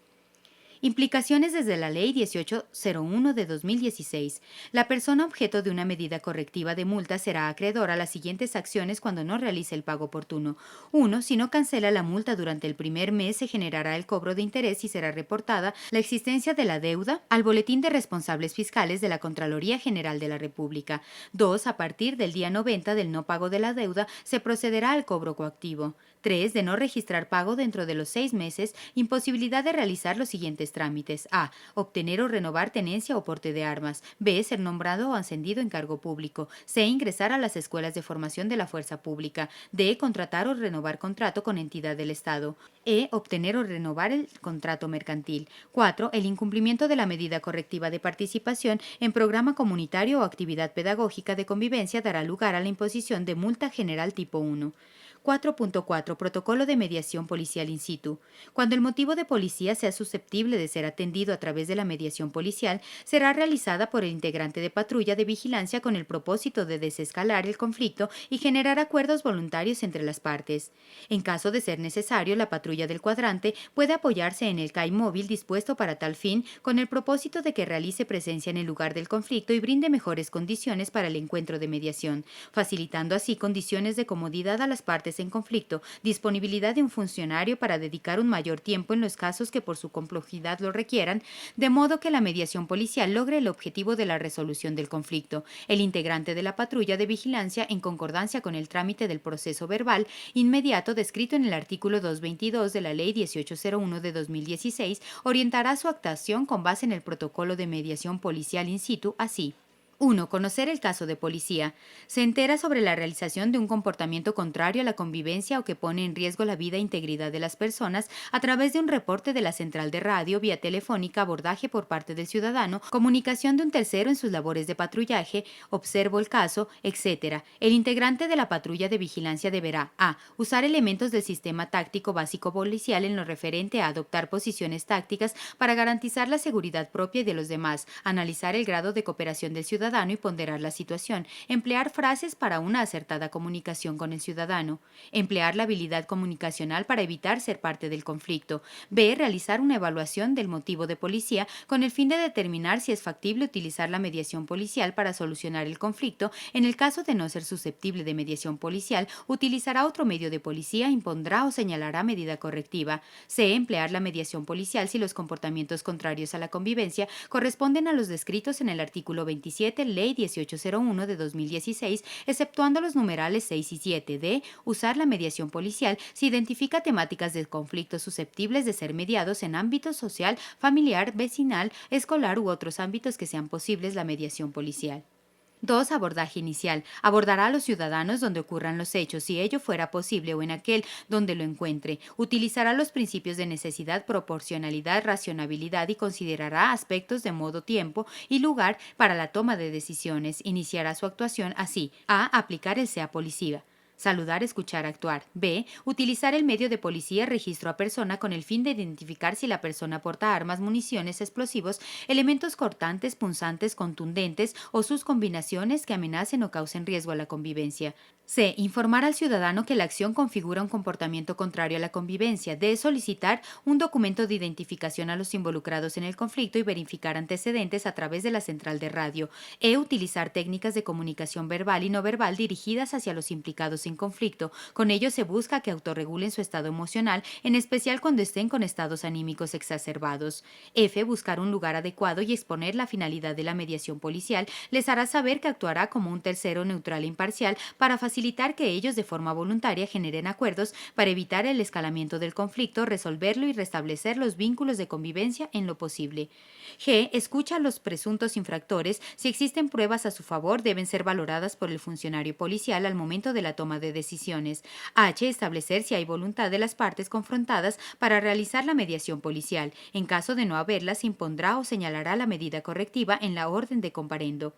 Implicaciones desde la Ley 1801 de 2016. La persona objeto de una medida correctiva de multa será acreedora a las siguientes acciones cuando no realice el pago oportuno. 1. Si no cancela la multa durante el primer mes, se generará el cobro de interés y será reportada la existencia de la deuda al Boletín de Responsables Fiscales de la Contraloría General de la República. 2. A partir del día 90 del no pago de la deuda, se procederá al cobro coactivo. 3. De no registrar pago dentro de los 6 meses, imposibilidad de realizar los siguientes trámites. A. Obtener o renovar tenencia o porte de armas. B. Ser nombrado o ascendido en cargo público. C. Ingresar a las escuelas de formación de la fuerza pública. D. Contratar o renovar contrato con entidad del Estado. E. Obtener o renovar el contrato mercantil. 4. El incumplimiento de la medida correctiva de participación en programa comunitario o actividad pedagógica de convivencia dará lugar a la imposición de multa general tipo 1. 4.4. Protocolo de mediación policial in situ. Cuando el motivo de policía sea susceptible de ser atendido a través de la mediación policial, será realizada por el integrante de patrulla de vigilancia con el propósito de desescalar el conflicto y generar acuerdos voluntarios entre las partes. En caso de ser necesario, la patrulla del cuadrante puede apoyarse en el CAI móvil dispuesto para tal fin, con el propósito de que realice presencia en el lugar del conflicto y brinde mejores condiciones para el encuentro de mediación, facilitando así condiciones de comodidad a las partes partes en conflicto, disponibilidad de un funcionario para dedicar un mayor tiempo en los casos que por su complejidad lo requieran, de modo que la mediación policial logre el objetivo de la resolución del conflicto. El integrante de la patrulla de vigilancia, en concordancia con el trámite del proceso verbal inmediato descrito en el artículo 222 de la Ley 1801 de 2016, orientará su actuación con base en el protocolo de mediación policial in situ, así. 1. Conocer el caso de policía. Se entera sobre la realización de un comportamiento contrario a la convivencia o que pone en riesgo la vida e integridad de las personas a través de un reporte de la central de radio, vía telefónica, abordaje por parte del ciudadano, comunicación de un tercero en sus labores de patrullaje, observo el caso, etc. El integrante de la patrulla de vigilancia deberá a. Usar elementos del sistema táctico básico policial en lo referente a adoptar posiciones tácticas para garantizar la seguridad propia y de los demás, analizar el grado de cooperación del ciudadano y ponderar la situación, emplear frases para una acertada comunicación con el ciudadano, emplear la habilidad comunicacional para evitar ser parte del conflicto, b. Realizar una evaluación del motivo de policía con el fin de determinar si es factible utilizar la mediación policial para solucionar el conflicto. En el caso de no ser susceptible de mediación policial, utilizará otro medio de policía, impondrá o señalará medida correctiva, c. Emplear la mediación policial si los comportamientos contrarios a la convivencia corresponden a los descritos en el artículo 27, Ley 1801 de 2016, exceptuando los numerales 6 y 7. D. Usar la mediación policial si identifica temáticas de conflictos susceptibles de ser mediados en ámbito social, familiar, vecinal, escolar u otros ámbitos que sean posibles la mediación policial. 2. Abordaje inicial. Abordará a los ciudadanos donde ocurran los hechos, si ello fuera posible, o en aquel donde lo encuentre. Utilizará los principios de necesidad, proporcionalidad, racionalidad y considerará aspectos de modo, tiempo y lugar para la toma de decisiones. Iniciará su actuación así. A. Aplicar el SEA policía. Saludar, escuchar, actuar. B. Utilizar el medio de policía registro a persona con el fin de identificar si la persona porta armas, municiones, explosivos, elementos cortantes, punzantes, contundentes o sus combinaciones que amenacen o causen riesgo a la convivencia. C. Informar al ciudadano que la acción configura un comportamiento contrario a la convivencia. D. Solicitar un documento de identificación a los involucrados en el conflicto y verificar antecedentes a través de la central de radio. E. Utilizar técnicas de comunicación verbal y no verbal dirigidas hacia los implicados en conflicto. Con ello se busca que autorregulen su estado emocional, en especial cuando estén con estados anímicos exacerbados. F. Buscar un lugar adecuado y exponer la finalidad de la mediación policial les hará saber que actuará como un tercero neutral e imparcial para facilitar que ellos de forma voluntaria generen acuerdos para evitar el escalamiento del conflicto, resolverlo y restablecer los vínculos de convivencia en lo posible. G. Escucha a los presuntos infractores. Si existen pruebas a su favor, deben ser valoradas por el funcionario policial al momento de la toma de decisiones. H. Establecer si hay voluntad de las partes confrontadas para realizar la mediación policial. En caso de no haberla, se impondrá o señalará la medida correctiva en la orden de comparendo.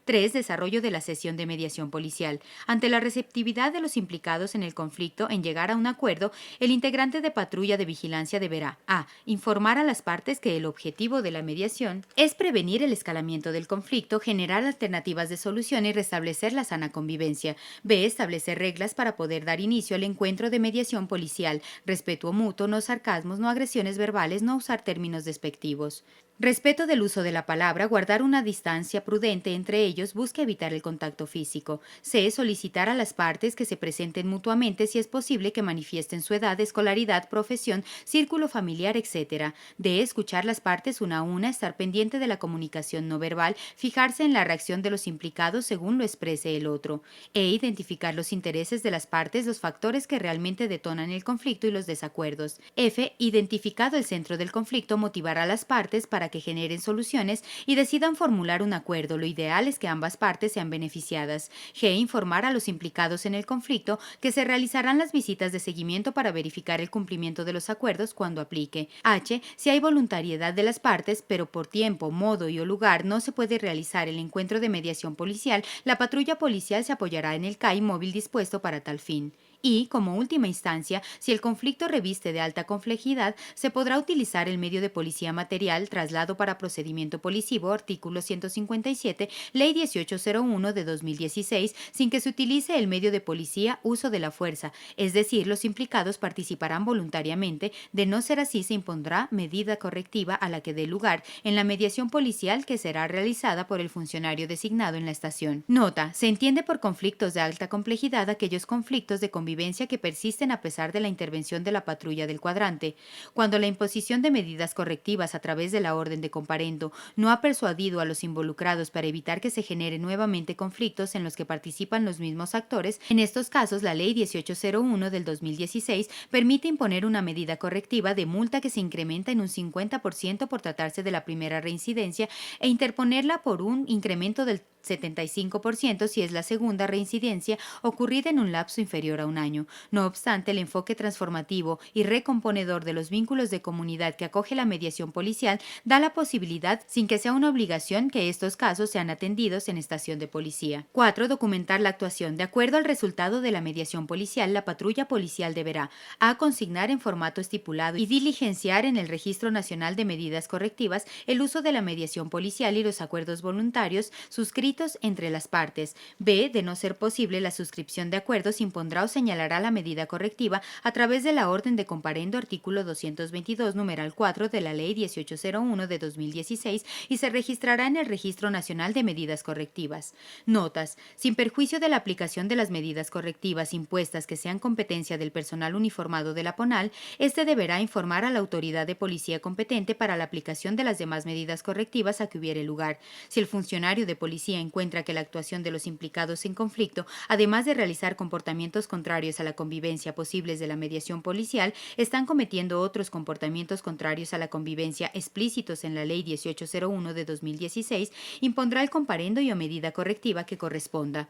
3. Desarrollo de la sesión de mediación policial. Ante la receptividad de los implicados en el conflicto en llegar a un acuerdo, el integrante de patrulla de vigilancia deberá a. Informar a las partes que el objetivo de la mediación es prevenir el escalamiento del conflicto, generar alternativas de solución y restablecer la sana convivencia. b. Establecer reglas para poder dar inicio al encuentro de mediación policial. Respeto mutuo, no sarcasmos, no agresiones verbales, no usar términos despectivos. Respeto del uso de la palabra, guardar una distancia prudente entre ellos, busca evitar el contacto físico. C. Solicitar a las partes que se presenten mutuamente si es posible que manifiesten su edad, escolaridad, profesión, círculo familiar, etc. D. Escuchar las partes una a una, estar pendiente de la comunicación no verbal, fijarse en la reacción de los implicados según lo exprese el otro. E. Identificar los intereses de las partes, los factores que realmente detonan el conflicto y los desacuerdos. F. Identificado el centro del conflicto, motivar a las partes para que generen soluciones y decidan formular un acuerdo. Lo ideal es que ambas partes sean beneficiadas. G. Informar a los implicados en el conflicto que se realizarán las visitas de seguimiento para verificar el cumplimiento de los acuerdos cuando aplique. H. Si hay voluntariedad de las partes, pero por tiempo, modo y o lugar no se puede realizar el encuentro de mediación policial, la patrulla policial se apoyará en el CAI móvil dispuesto para tal fin. Y, como última instancia, si el conflicto reviste de alta complejidad, se podrá utilizar el medio de policía material, traslado para procedimiento policivo, artículo 157, Ley 1801 de 2016, sin que se utilice el medio de policía uso de la fuerza, es decir, los implicados participarán voluntariamente. De no ser así, se impondrá medida correctiva a la que dé lugar en la mediación policial, que será realizada por el funcionario designado en la estación. Nota: se entiende por conflictos de alta complejidad aquellos conflictos de convivencia convivencia que persisten a pesar de la intervención de la patrulla del cuadrante. Cuando la imposición de medidas correctivas a través de la orden de comparendo no ha persuadido a los involucrados para evitar que se generen nuevamente conflictos en los que participan los mismos actores, en estos casos la Ley 1801 del 2016 permite imponer una medida correctiva de multa que se incrementa en un 50% por tratarse de la primera reincidencia e interponerla por un incremento del 75% si es la segunda reincidencia ocurrida en un lapso inferior a un año. No obstante, el enfoque transformativo y recomponedor de los vínculos de comunidad que acoge la mediación policial da la posibilidad, sin que sea una obligación, que estos casos sean atendidos en estación de policía. 4. Documentar la actuación. De acuerdo al resultado de la mediación policial, la patrulla policial deberá a. Consignar en formato estipulado y diligenciar en el Registro Nacional de Medidas Correctivas el uso de la mediación policial y los acuerdos voluntarios suscritos entre las partes. B. De no ser posible la suscripción de acuerdos, impondrá o señalará la medida correctiva a través de la orden de comparendo artículo 222, numeral 4 de la Ley 1801 de 2016 y se registrará en el Registro Nacional de Medidas Correctivas. Notas. Sin perjuicio de la aplicación de las medidas correctivas impuestas que sean competencia del personal uniformado de la PONAL, este deberá informar a la autoridad de policía competente para la aplicación de las demás medidas correctivas a que hubiere lugar. Si el funcionario de policía encuentra que la actuación de los implicados en conflicto, además de realizar comportamientos contrarios a la convivencia posibles de la mediación policial, están cometiendo otros comportamientos contrarios a la convivencia explícitos en la Ley 1801 de 2016, impondrá el comparendo y o medida correctiva que corresponda.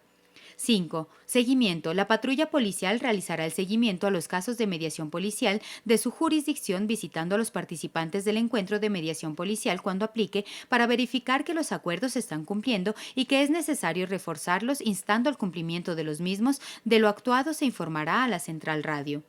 5. Seguimiento. La patrulla policial realizará el seguimiento a los casos de mediación policial de su jurisdicción visitando a los participantes del encuentro de mediación policial cuando aplique para verificar que los acuerdos se están cumpliendo y que es necesario reforzarlos instando al cumplimiento de los mismos. De lo actuado se informará a la Central Radio.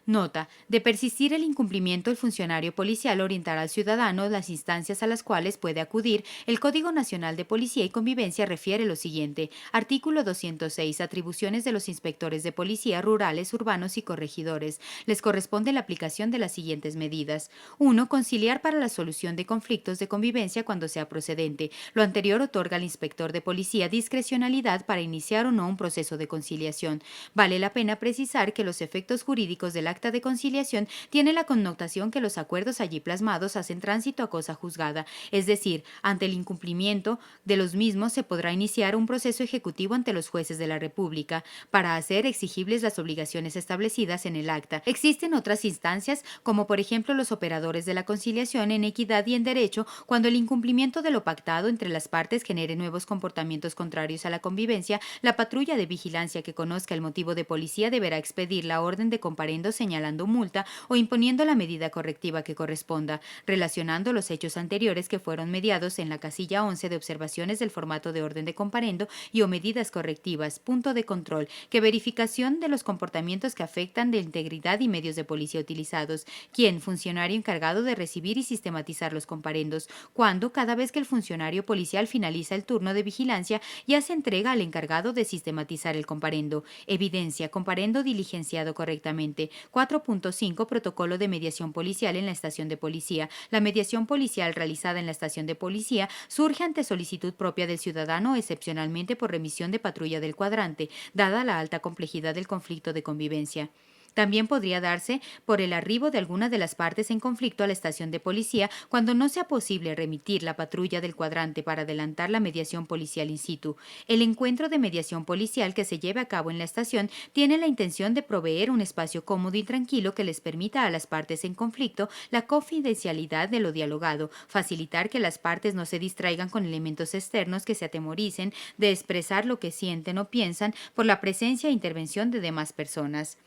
Nota. De persistir el incumplimiento, el funcionario policial orientará al ciudadano las instancias a las cuales puede acudir. El Código Nacional de Policía y Convivencia refiere lo siguiente. Artículo 206. Atribuciones de los inspectores de policía rurales, urbanos y corregidores. Les corresponde la aplicación de las siguientes medidas. 1. Conciliar para la solución de conflictos de convivencia cuando sea procedente. Lo anterior otorga al inspector de policía discrecionalidad para iniciar o no un proceso de conciliación. Vale la pena precisar que los efectos jurídicos del acta de conciliación tiene la connotación que los acuerdos allí plasmados hacen tránsito a cosa juzgada, es decir, ante el incumplimiento de los mismos se podrá iniciar un proceso ejecutivo ante los jueces de la República para hacer exigibles las obligaciones establecidas en el acta. Existen otras instancias, como por ejemplo los operadores de la conciliación en equidad y en derecho, cuando el incumplimiento de lo pactado entre las partes genere nuevos comportamientos contrarios a la convivencia. La patrulla de vigilancia que conozca el motivo de policía deberá expedir la orden de comparendo señalando multa o imponiendo la medida correctiva que corresponda, relacionando los hechos anteriores que fueron mediados en la casilla 11 de observaciones del formato de orden de comparendo y o medidas correctivas, punto de control, que verificación de los comportamientos que afectan de integridad y medios de policía utilizados, quien, funcionario encargado de recibir y sistematizar los comparendos, cuando, cada vez que el funcionario policial finaliza el turno de vigilancia, ya se entrega al encargado de sistematizar el comparendo, evidencia, comparendo diligenciado correctamente. 4.5. Protocolo de mediación policial en la estación de policía. La mediación policial realizada en la estación de policía surge ante solicitud propia del ciudadano, excepcionalmente por remisión de patrulla del cuadrante, dada la alta complejidad del conflicto de convivencia. También podría darse por el arribo de alguna de las partes en conflicto a la estación de policía cuando no sea posible remitir la patrulla del cuadrante para adelantar la mediación policial in situ. El encuentro de mediación policial que se lleve a cabo en la estación tiene la intención de proveer un espacio cómodo y tranquilo que les permita a las partes en conflicto la confidencialidad de lo dialogado, facilitar que las partes no se distraigan con elementos externos que se atemoricen de expresar lo que sienten o piensan por la presencia e intervención de demás personas.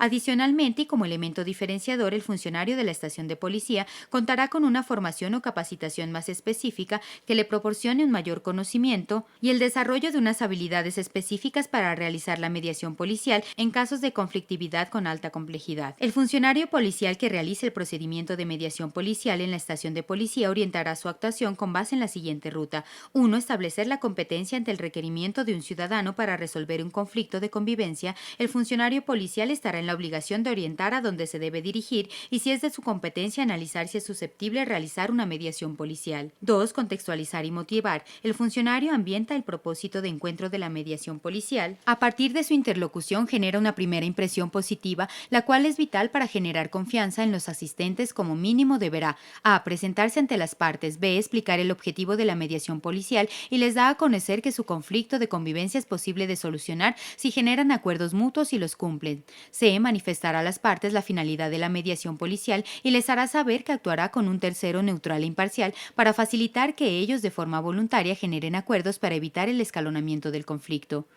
Adicionalmente, y como elemento diferenciador, el funcionario de la estación de policía contará con una formación o capacitación más específica que le proporcione un mayor conocimiento y el desarrollo de unas habilidades específicas para realizar la mediación policial en casos de conflictividad con alta complejidad. El funcionario policial que realice el procedimiento de mediación policial en la estación de policía orientará su actuación con base en la siguiente ruta. 1. Establecer la competencia ante el requerimiento de un ciudadano para resolver un conflicto de convivencia. El funcionario policial estará en la la obligación de orientar a dónde se debe dirigir y si es de su competencia analizar si es susceptible realizar una mediación policial. 2. Contextualizar y motivar. El funcionario ambienta el propósito de encuentro de la mediación policial. A partir de su interlocución genera una primera impresión positiva, la cual es vital para generar confianza en los asistentes. Como mínimo deberá a. Presentarse ante las partes, b. Explicar el objetivo de la mediación policial y les da a conocer que su conflicto de convivencia es posible de solucionar si generan acuerdos mutuos y los cumplen. C. Manifestará a las partes la finalidad de la mediación policial y les hará saber que actuará con un tercero neutral e imparcial para facilitar que ellos de forma voluntaria generen acuerdos para evitar el escalonamiento del conflicto.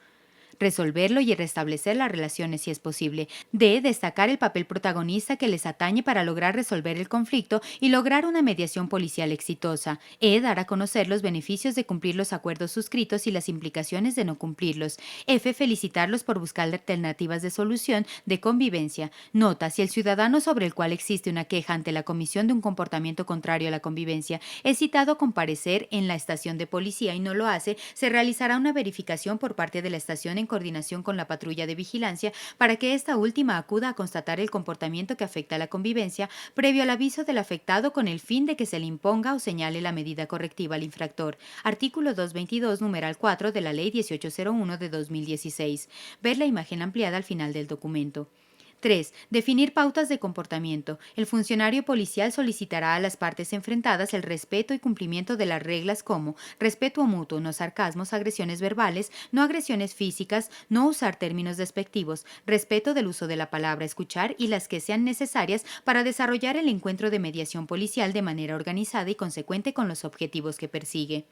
Resolverlo y restablecer las relaciones si es posible. D. Destacar el papel protagonista que les atañe para lograr resolver el conflicto y lograr una mediación policial exitosa. E. Dar a conocer los beneficios de cumplir los acuerdos suscritos y las implicaciones de no cumplirlos. F. Felicitarlos por buscar alternativas de solución de convivencia. Nota: si el ciudadano sobre el cual existe una queja ante la comisión de un comportamiento contrario a la convivencia es citado a comparecer en la estación de policía y no lo hace, se realizará una verificación por parte de la estación en coordinación con la patrulla de vigilancia para que esta última acuda a constatar el comportamiento que afecta a la convivencia previo al aviso del afectado con el fin de que se le imponga o señale la medida correctiva al infractor. Artículo 222, numeral 4 de la Ley 1801 de 2016. Ver la imagen ampliada al final del documento. 3. Definir pautas de comportamiento. El funcionario policial solicitará a las partes enfrentadas el respeto y cumplimiento de las reglas como respeto mutuo, no sarcasmos, agresiones verbales, no agresiones físicas, no usar términos despectivos, respeto del uso de la palabra, escuchar y las que sean necesarias para desarrollar el encuentro de mediación policial de manera organizada y consecuente con los objetivos que persigue.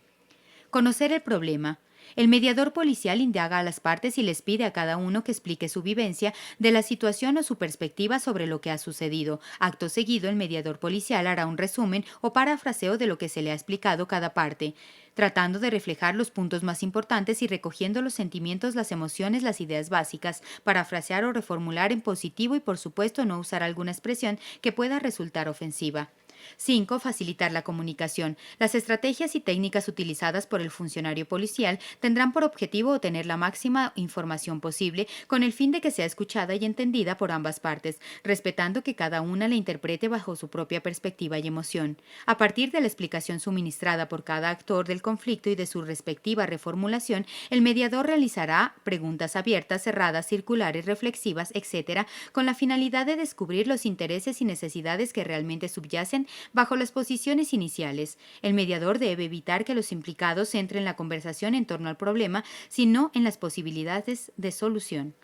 Conocer el problema. El mediador policial indaga a las partes y les pide a cada uno que explique su vivencia de la situación o su perspectiva sobre lo que ha sucedido. Acto seguido, el mediador policial hará un resumen o parafraseo de lo que se le ha explicado cada parte, tratando de reflejar los puntos más importantes y recogiendo los sentimientos, las emociones, las ideas básicas, parafrasear o reformular en positivo y, por supuesto, no usar alguna expresión que pueda resultar ofensiva. 5. Facilitar la comunicación. Las estrategias y técnicas utilizadas por el funcionario policial tendrán por objetivo obtener la máxima información posible con el fin de que sea escuchada y entendida por ambas partes, respetando que cada una la interprete bajo su propia perspectiva y emoción. A partir de la explicación suministrada por cada actor del conflicto y de su respectiva reformulación, el mediador realizará preguntas abiertas, cerradas, circulares, reflexivas, etc., con la finalidad de descubrir los intereses y necesidades que realmente subyacen bajo las posiciones iniciales. El mediador debe evitar que los implicados centren la conversación en torno al problema, sino en las posibilidades de solución.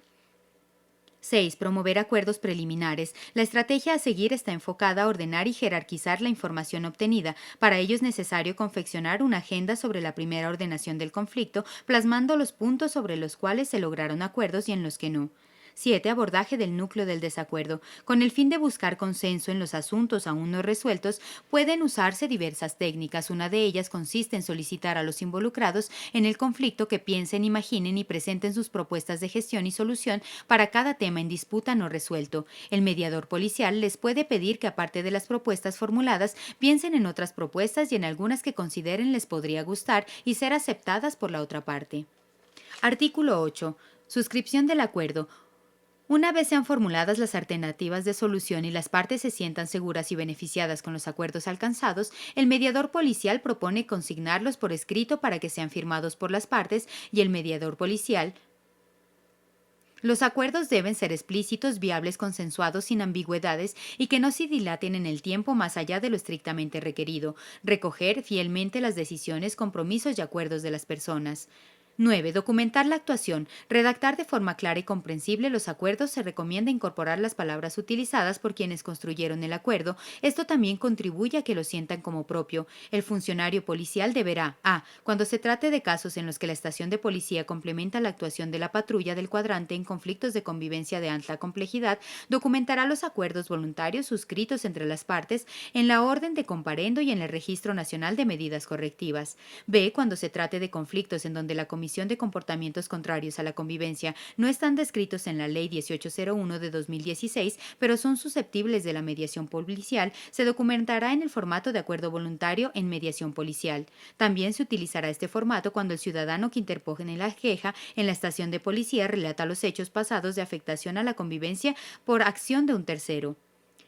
6. Promover acuerdos preliminares. La estrategia a seguir está enfocada a ordenar y jerarquizar la información obtenida. Para ello es necesario confeccionar una agenda sobre la primera ordenación del conflicto, plasmando los puntos sobre los cuales se lograron acuerdos y en los que no. 7. Abordaje del núcleo del desacuerdo. Con el fin de buscar consenso en los asuntos aún no resueltos, pueden usarse diversas técnicas. Una de ellas consiste en solicitar a los involucrados en el conflicto que piensen, imaginen y presenten sus propuestas de gestión y solución para cada tema en disputa no resuelto. El mediador policial les puede pedir que, aparte de las propuestas formuladas, piensen en otras propuestas y en algunas que consideren les podría gustar y ser aceptadas por la otra parte. Artículo 8. Suscripción del acuerdo. Una vez sean formuladas las alternativas de solución y las partes se sientan seguras y beneficiadas con los acuerdos alcanzados, el mediador policial propone consignarlos por escrito para que sean firmados por las partes y el mediador policial. Los acuerdos deben ser explícitos, viables, consensuados, sin ambigüedades y que no se dilaten en el tiempo más allá de lo estrictamente requerido. Recoger fielmente las decisiones, compromisos y acuerdos de las personas. 9. Documentar la actuación. Redactar de forma clara y comprensible los acuerdos. Se recomienda incorporar las palabras utilizadas por quienes construyeron el acuerdo. Esto también contribuye a que lo sientan como propio. El funcionario policial deberá a. Cuando se trate de casos en los que la estación de policía complementa la actuación de la patrulla del cuadrante en conflictos de convivencia de alta complejidad, documentará los acuerdos voluntarios suscritos entre las partes en la orden de comparendo y en el Registro Nacional de Medidas Correctivas. b. Cuando se trate de conflictos en donde la Comisión comisión de comportamientos contrarios a la convivencia no están descritos en la Ley 1801 de 2016, pero son susceptibles de la mediación policial, se documentará en el formato de acuerdo voluntario en mediación policial. También se utilizará este formato cuando el ciudadano que interpone la queja en la estación de policía relata los hechos pasados de afectación a la convivencia por acción de un tercero.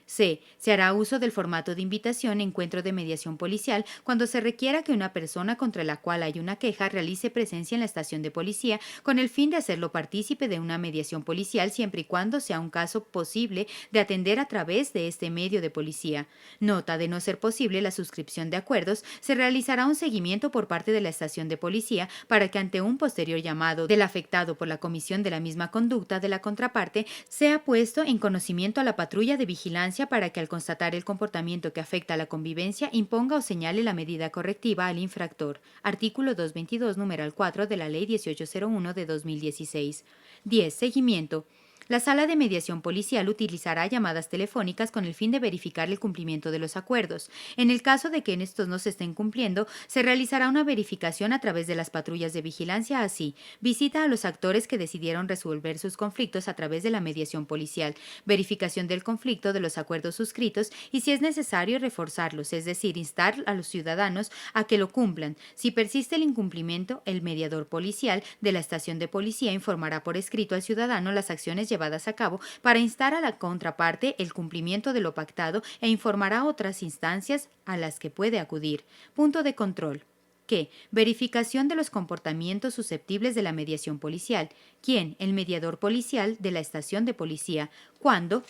C. Se hará uso del formato de invitación encuentro de mediación policial cuando se requiera que una persona contra la cual hay una queja realice presencia en la estación de policía con el fin de hacerlo partícipe de una mediación policial siempre y cuando sea un caso posible de atender a través de este medio de policía. Nota: de no ser posible la suscripción de acuerdos, se realizará un seguimiento por parte de la estación de policía para que ante un posterior llamado del afectado por la comisión de la misma conducta de la contraparte sea puesto en conocimiento a la patrulla de vigilancia para que al constatar el comportamiento que afecta a la convivencia imponga o señale la medida correctiva al infractor. Artículo 222, numeral 4 de la Ley 1801 de 2016. 10. Seguimiento. La sala de mediación policial utilizará llamadas telefónicas con el fin de verificar el cumplimiento de los acuerdos. En el caso de que estos no se estén cumpliendo, se realizará una verificación a través de las patrullas de vigilancia, así: visita a los actores que decidieron resolver sus conflictos a través de la mediación policial, verificación del conflicto de los acuerdos suscritos y, si es necesario, reforzarlos, es decir, instar a los ciudadanos a que lo cumplan. Si persiste el incumplimiento, el mediador policial de la estación de policía informará por escrito al ciudadano las acciones llevadas a cabo para instar a la contraparte el cumplimiento de lo pactado e informará a otras instancias a las que puede acudir. Punto de control. ¿Qué? Verificación de los comportamientos susceptibles de la mediación policial. ¿Quién? El mediador policial de la estación de policía. ¿Cuándo?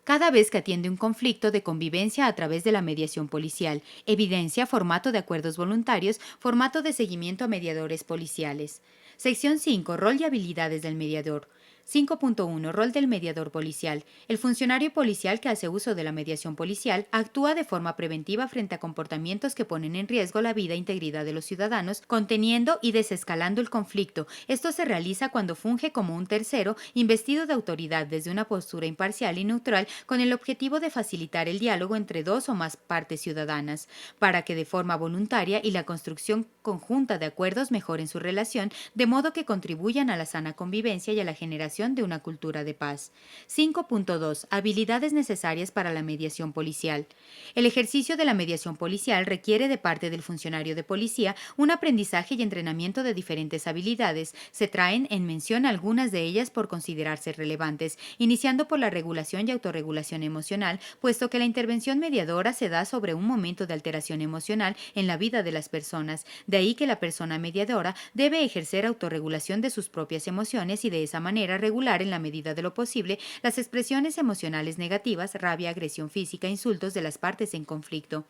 Cada vez que atiende un conflicto de convivencia a través de la mediación policial. Evidencia: formato de acuerdos voluntarios, formato de seguimiento a mediadores policiales. Sección 5. Rol y habilidades del mediador. 5.1. Rol del mediador policial. El funcionario policial que hace uso de la mediación policial actúa de forma preventiva frente a comportamientos que ponen en riesgo la vida e integridad de los ciudadanos, conteniendo y desescalando el conflicto. Esto se realiza cuando funge como un tercero investido de autoridad desde una postura imparcial y neutral con el objetivo de facilitar el diálogo entre dos o más partes ciudadanas, para que de forma voluntaria y la construcción conjunta de acuerdos mejoren su relación, de modo que contribuyan a la sana convivencia y a la generación de una cultura de paz. 5.2. Habilidades necesarias para la mediación policial. El ejercicio de la mediación policial requiere de parte del funcionario de policía un aprendizaje y entrenamiento de diferentes habilidades. Se traen en mención algunas de ellas por considerarse relevantes, iniciando por la regulación y autorregulación emocional, puesto que la intervención mediadora se da sobre un momento de alteración emocional en la vida de las personas. De ahí que la persona mediadora debe ejercer autorregulación de sus propias emociones y de esa manera regular en la medida de lo posible las expresiones emocionales negativas, rabia, agresión física, insultos de las partes en conflicto.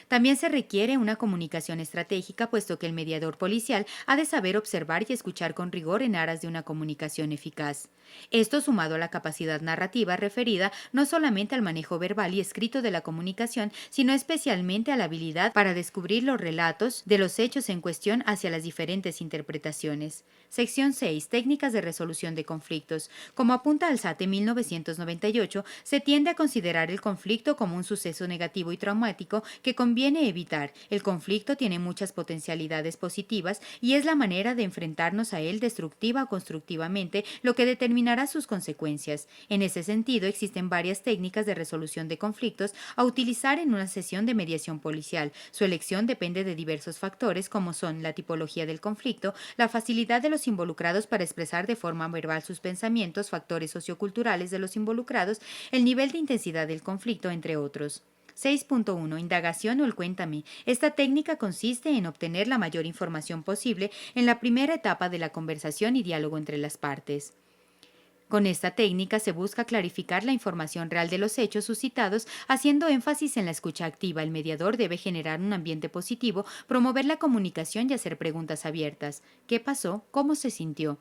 También se requiere una comunicación estratégica, puesto que el mediador policial ha de saber observar y escuchar con rigor en aras de una comunicación eficaz. Esto, sumado a la capacidad narrativa referida no solamente al manejo verbal y escrito de la comunicación, sino especialmente a la habilidad para descubrir los relatos de los hechos en cuestión hacia las diferentes interpretaciones. Sección 6. Técnicas de resolución de conflictos. Como apunta al SATE 1998, se tiende a considerar el conflicto como un suceso negativo y traumático que conviene evitar. El conflicto tiene muchas potencialidades positivas y es la manera de enfrentarnos a él destructiva o constructivamente lo que determinará sus consecuencias. En ese sentido, existen varias técnicas de resolución de conflictos a utilizar en una sesión de mediación policial. Su elección depende de diversos factores como son la tipología del conflicto, la facilidad de los involucrados para expresar de forma verbal sus pensamientos, factores socioculturales de los involucrados, el nivel de intensidad del conflicto, entre otros. 6.1. Indagación o el cuéntame. Esta técnica consiste en obtener la mayor información posible en la primera etapa de la conversación y diálogo entre las partes. Con esta técnica se busca clarificar la información real de los hechos suscitados, haciendo énfasis en la escucha activa. El mediador debe generar un ambiente positivo, promover la comunicación y hacer preguntas abiertas. ¿Qué pasó? ¿Cómo se sintió?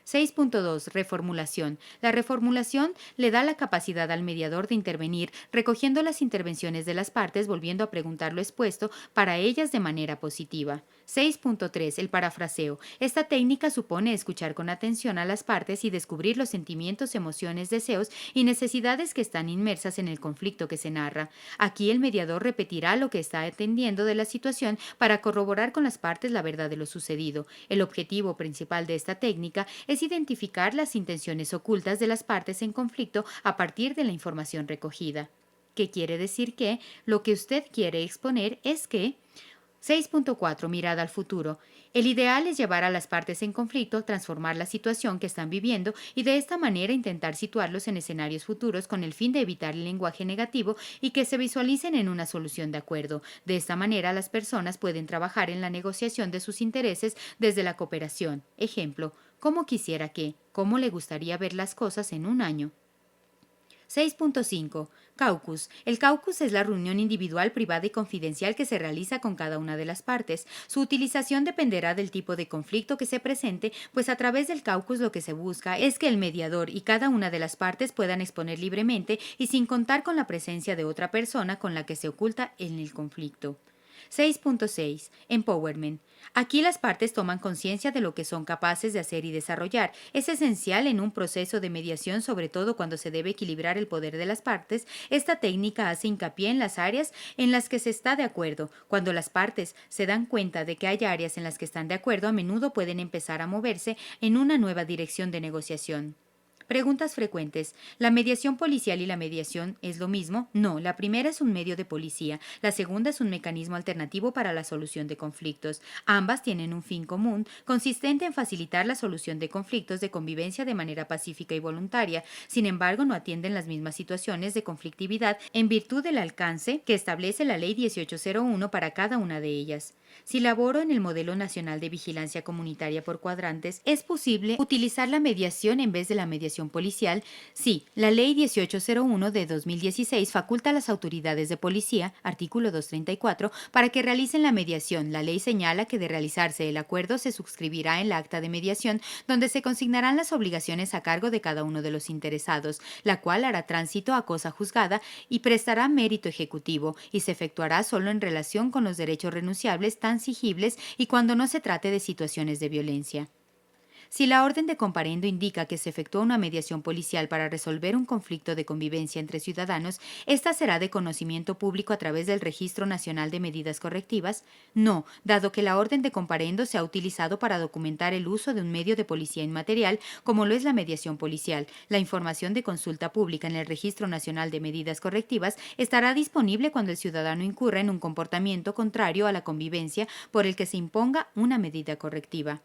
6.2. Reformulación. La reformulación le da la capacidad al mediador de intervenir, recogiendo las intervenciones de las partes, volviendo a preguntar lo expuesto para ellas de manera positiva. 6.3. El parafraseo. Esta técnica supone escuchar con atención a las partes y descubrir los sentimientos, emociones, deseos y necesidades que están inmersas en el conflicto que se narra. Aquí el mediador repetirá lo que está entendiendo de la situación para corroborar con las partes la verdad de lo sucedido. El objetivo principal de esta técnica es identificar las intenciones ocultas de las partes en conflicto a partir de la información recogida. ¿Qué quiere decir que lo que usted quiere exponer es que 6.4. Mirada al futuro. El ideal es llevar a las partes en conflicto, transformar la situación que están viviendo y de esta manera intentar situarlos en escenarios futuros con el fin de evitar el lenguaje negativo y que se visualicen en una solución de acuerdo. De esta manera las personas pueden trabajar en la negociación de sus intereses desde la cooperación. Ejemplo, ¿cómo quisiera que? ¿Cómo le gustaría ver las cosas en un año? 6.5. Caucus. El caucus es la reunión individual, privada y confidencial que se realiza con cada una de las partes. Su utilización dependerá del tipo de conflicto que se presente, pues a través del caucus lo que se busca es que el mediador y cada una de las partes puedan exponer libremente y sin contar con la presencia de otra persona con la que se oculta en el conflicto. 6.6. Empowerment. Aquí las partes toman conciencia de lo que son capaces de hacer y desarrollar. Es esencial en un proceso de mediación, sobre todo cuando se debe equilibrar el poder de las partes. Esta técnica hace hincapié en las áreas en las que se está de acuerdo. Cuando las partes se dan cuenta de que hay áreas en las que están de acuerdo, a menudo pueden empezar a moverse en una nueva dirección de negociación. Preguntas frecuentes. ¿La mediación policial y la mediación es lo mismo? No, la primera es un medio de policía, la segunda es un mecanismo alternativo para la solución de conflictos. Ambas tienen un fin común, consistente en facilitar la solución de conflictos de convivencia de manera pacífica y voluntaria. Sin embargo, no atienden las mismas situaciones de conflictividad en virtud del alcance que establece la Ley 1801 para cada una de ellas. Si laboro en el Modelo Nacional de Vigilancia Comunitaria por Cuadrantes, ¿es posible utilizar la mediación en vez de la mediación policial? Sí, la Ley 1801 de 2016 faculta a las autoridades de policía, artículo 234, para que realicen la mediación. La ley señala que de realizarse el acuerdo se suscribirá en la acta de mediación, donde se consignarán las obligaciones a cargo de cada uno de los interesados, la cual hará tránsito a cosa juzgada y prestará mérito ejecutivo, y se efectuará solo en relación con los derechos renunciables transigibles y cuando no se trate de situaciones de violencia. Si la orden de comparendo indica que se efectúa una mediación policial para resolver un conflicto de convivencia entre ciudadanos, ¿esta será de conocimiento público a través del Registro Nacional de Medidas Correctivas? No, dado que la orden de comparendo se ha utilizado para documentar el uso de un medio de policía inmaterial, como lo es la mediación policial. La información de consulta pública en el Registro Nacional de Medidas Correctivas estará disponible cuando el ciudadano incurra en un comportamiento contrario a la convivencia por el que se imponga una medida correctiva.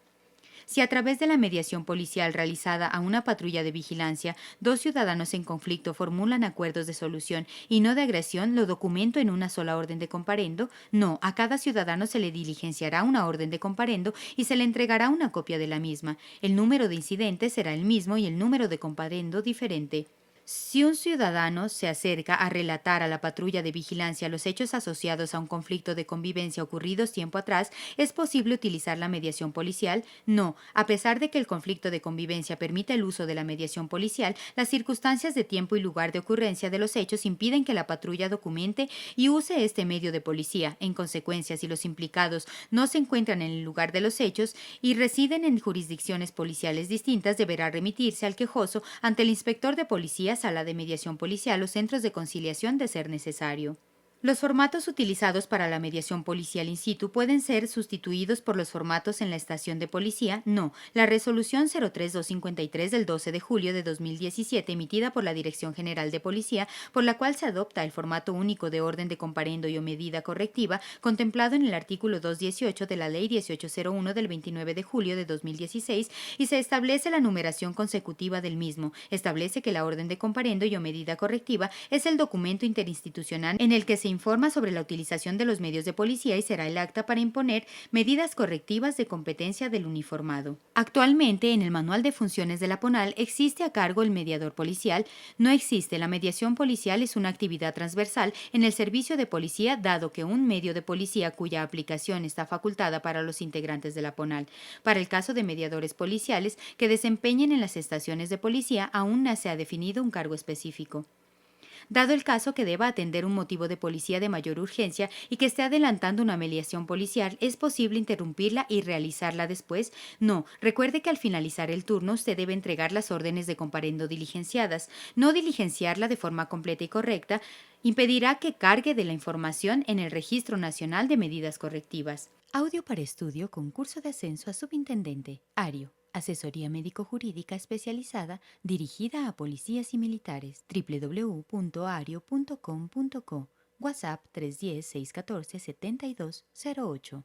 Si a través de la mediación policial realizada a una patrulla de vigilancia, dos ciudadanos en conflicto formulan acuerdos de solución y no de agresión, ¿lo documento en una sola orden de comparendo? No, a cada ciudadano se le diligenciará una orden de comparendo y se le entregará una copia de la misma. El número de incidentes será el mismo y el número de comparendo diferente. Si un ciudadano se acerca a relatar a la patrulla de vigilancia los hechos asociados a un conflicto de convivencia ocurridos tiempo atrás, ¿es posible utilizar la mediación policial? No. A pesar de que el conflicto de convivencia permite el uso de la mediación policial, las circunstancias de tiempo y lugar de ocurrencia de los hechos impiden que la patrulla documente y use este medio de policía. En consecuencia, si los implicados no se encuentran en el lugar de los hechos y residen en jurisdicciones policiales distintas, deberá remitirse al quejoso ante el inspector de policía, sala de mediación policial o centros de conciliación de ser necesario. Los formatos utilizados para la mediación policial in situ pueden ser sustituidos por los formatos en la estación de policía. No. La resolución 03253 del 12 de julio de 2017 emitida por la Dirección General de Policía, por la cual se adopta el formato único de orden de comparendo y o medida correctiva contemplado en el artículo 218 de la Ley 1801 del 29 de julio de 2016 y se establece la numeración consecutiva del mismo. Establece que la orden de comparendo y o medida correctiva es el documento interinstitucional en el que se se informa sobre la utilización de los medios de policía y será el acta para imponer medidas correctivas de competencia del uniformado. Actualmente, en el Manual de Funciones de la PONAL existe a cargo el mediador policial. No existe. La mediación policial es una actividad transversal en el servicio de policía, dado que un medio de policía cuya aplicación está facultada para los integrantes de la PONAL. Para el caso de mediadores policiales que desempeñen en las estaciones de policía, aún no se ha definido un cargo específico. Dado el caso que deba atender un motivo de policía de mayor urgencia y que esté adelantando una mediación policial, ¿es posible interrumpirla y realizarla después? No. Recuerde que al finalizar el turno usted debe entregar las órdenes de comparendo diligenciadas. No diligenciarla de forma completa y correcta impedirá que cargue de la información en el Registro Nacional de Medidas Correctivas. Audio para estudio, concurso de ascenso a subintendente. Ario. Asesoría médico-jurídica especializada dirigida a policías y militares. www.ario.com.co. WhatsApp 310-614-7208.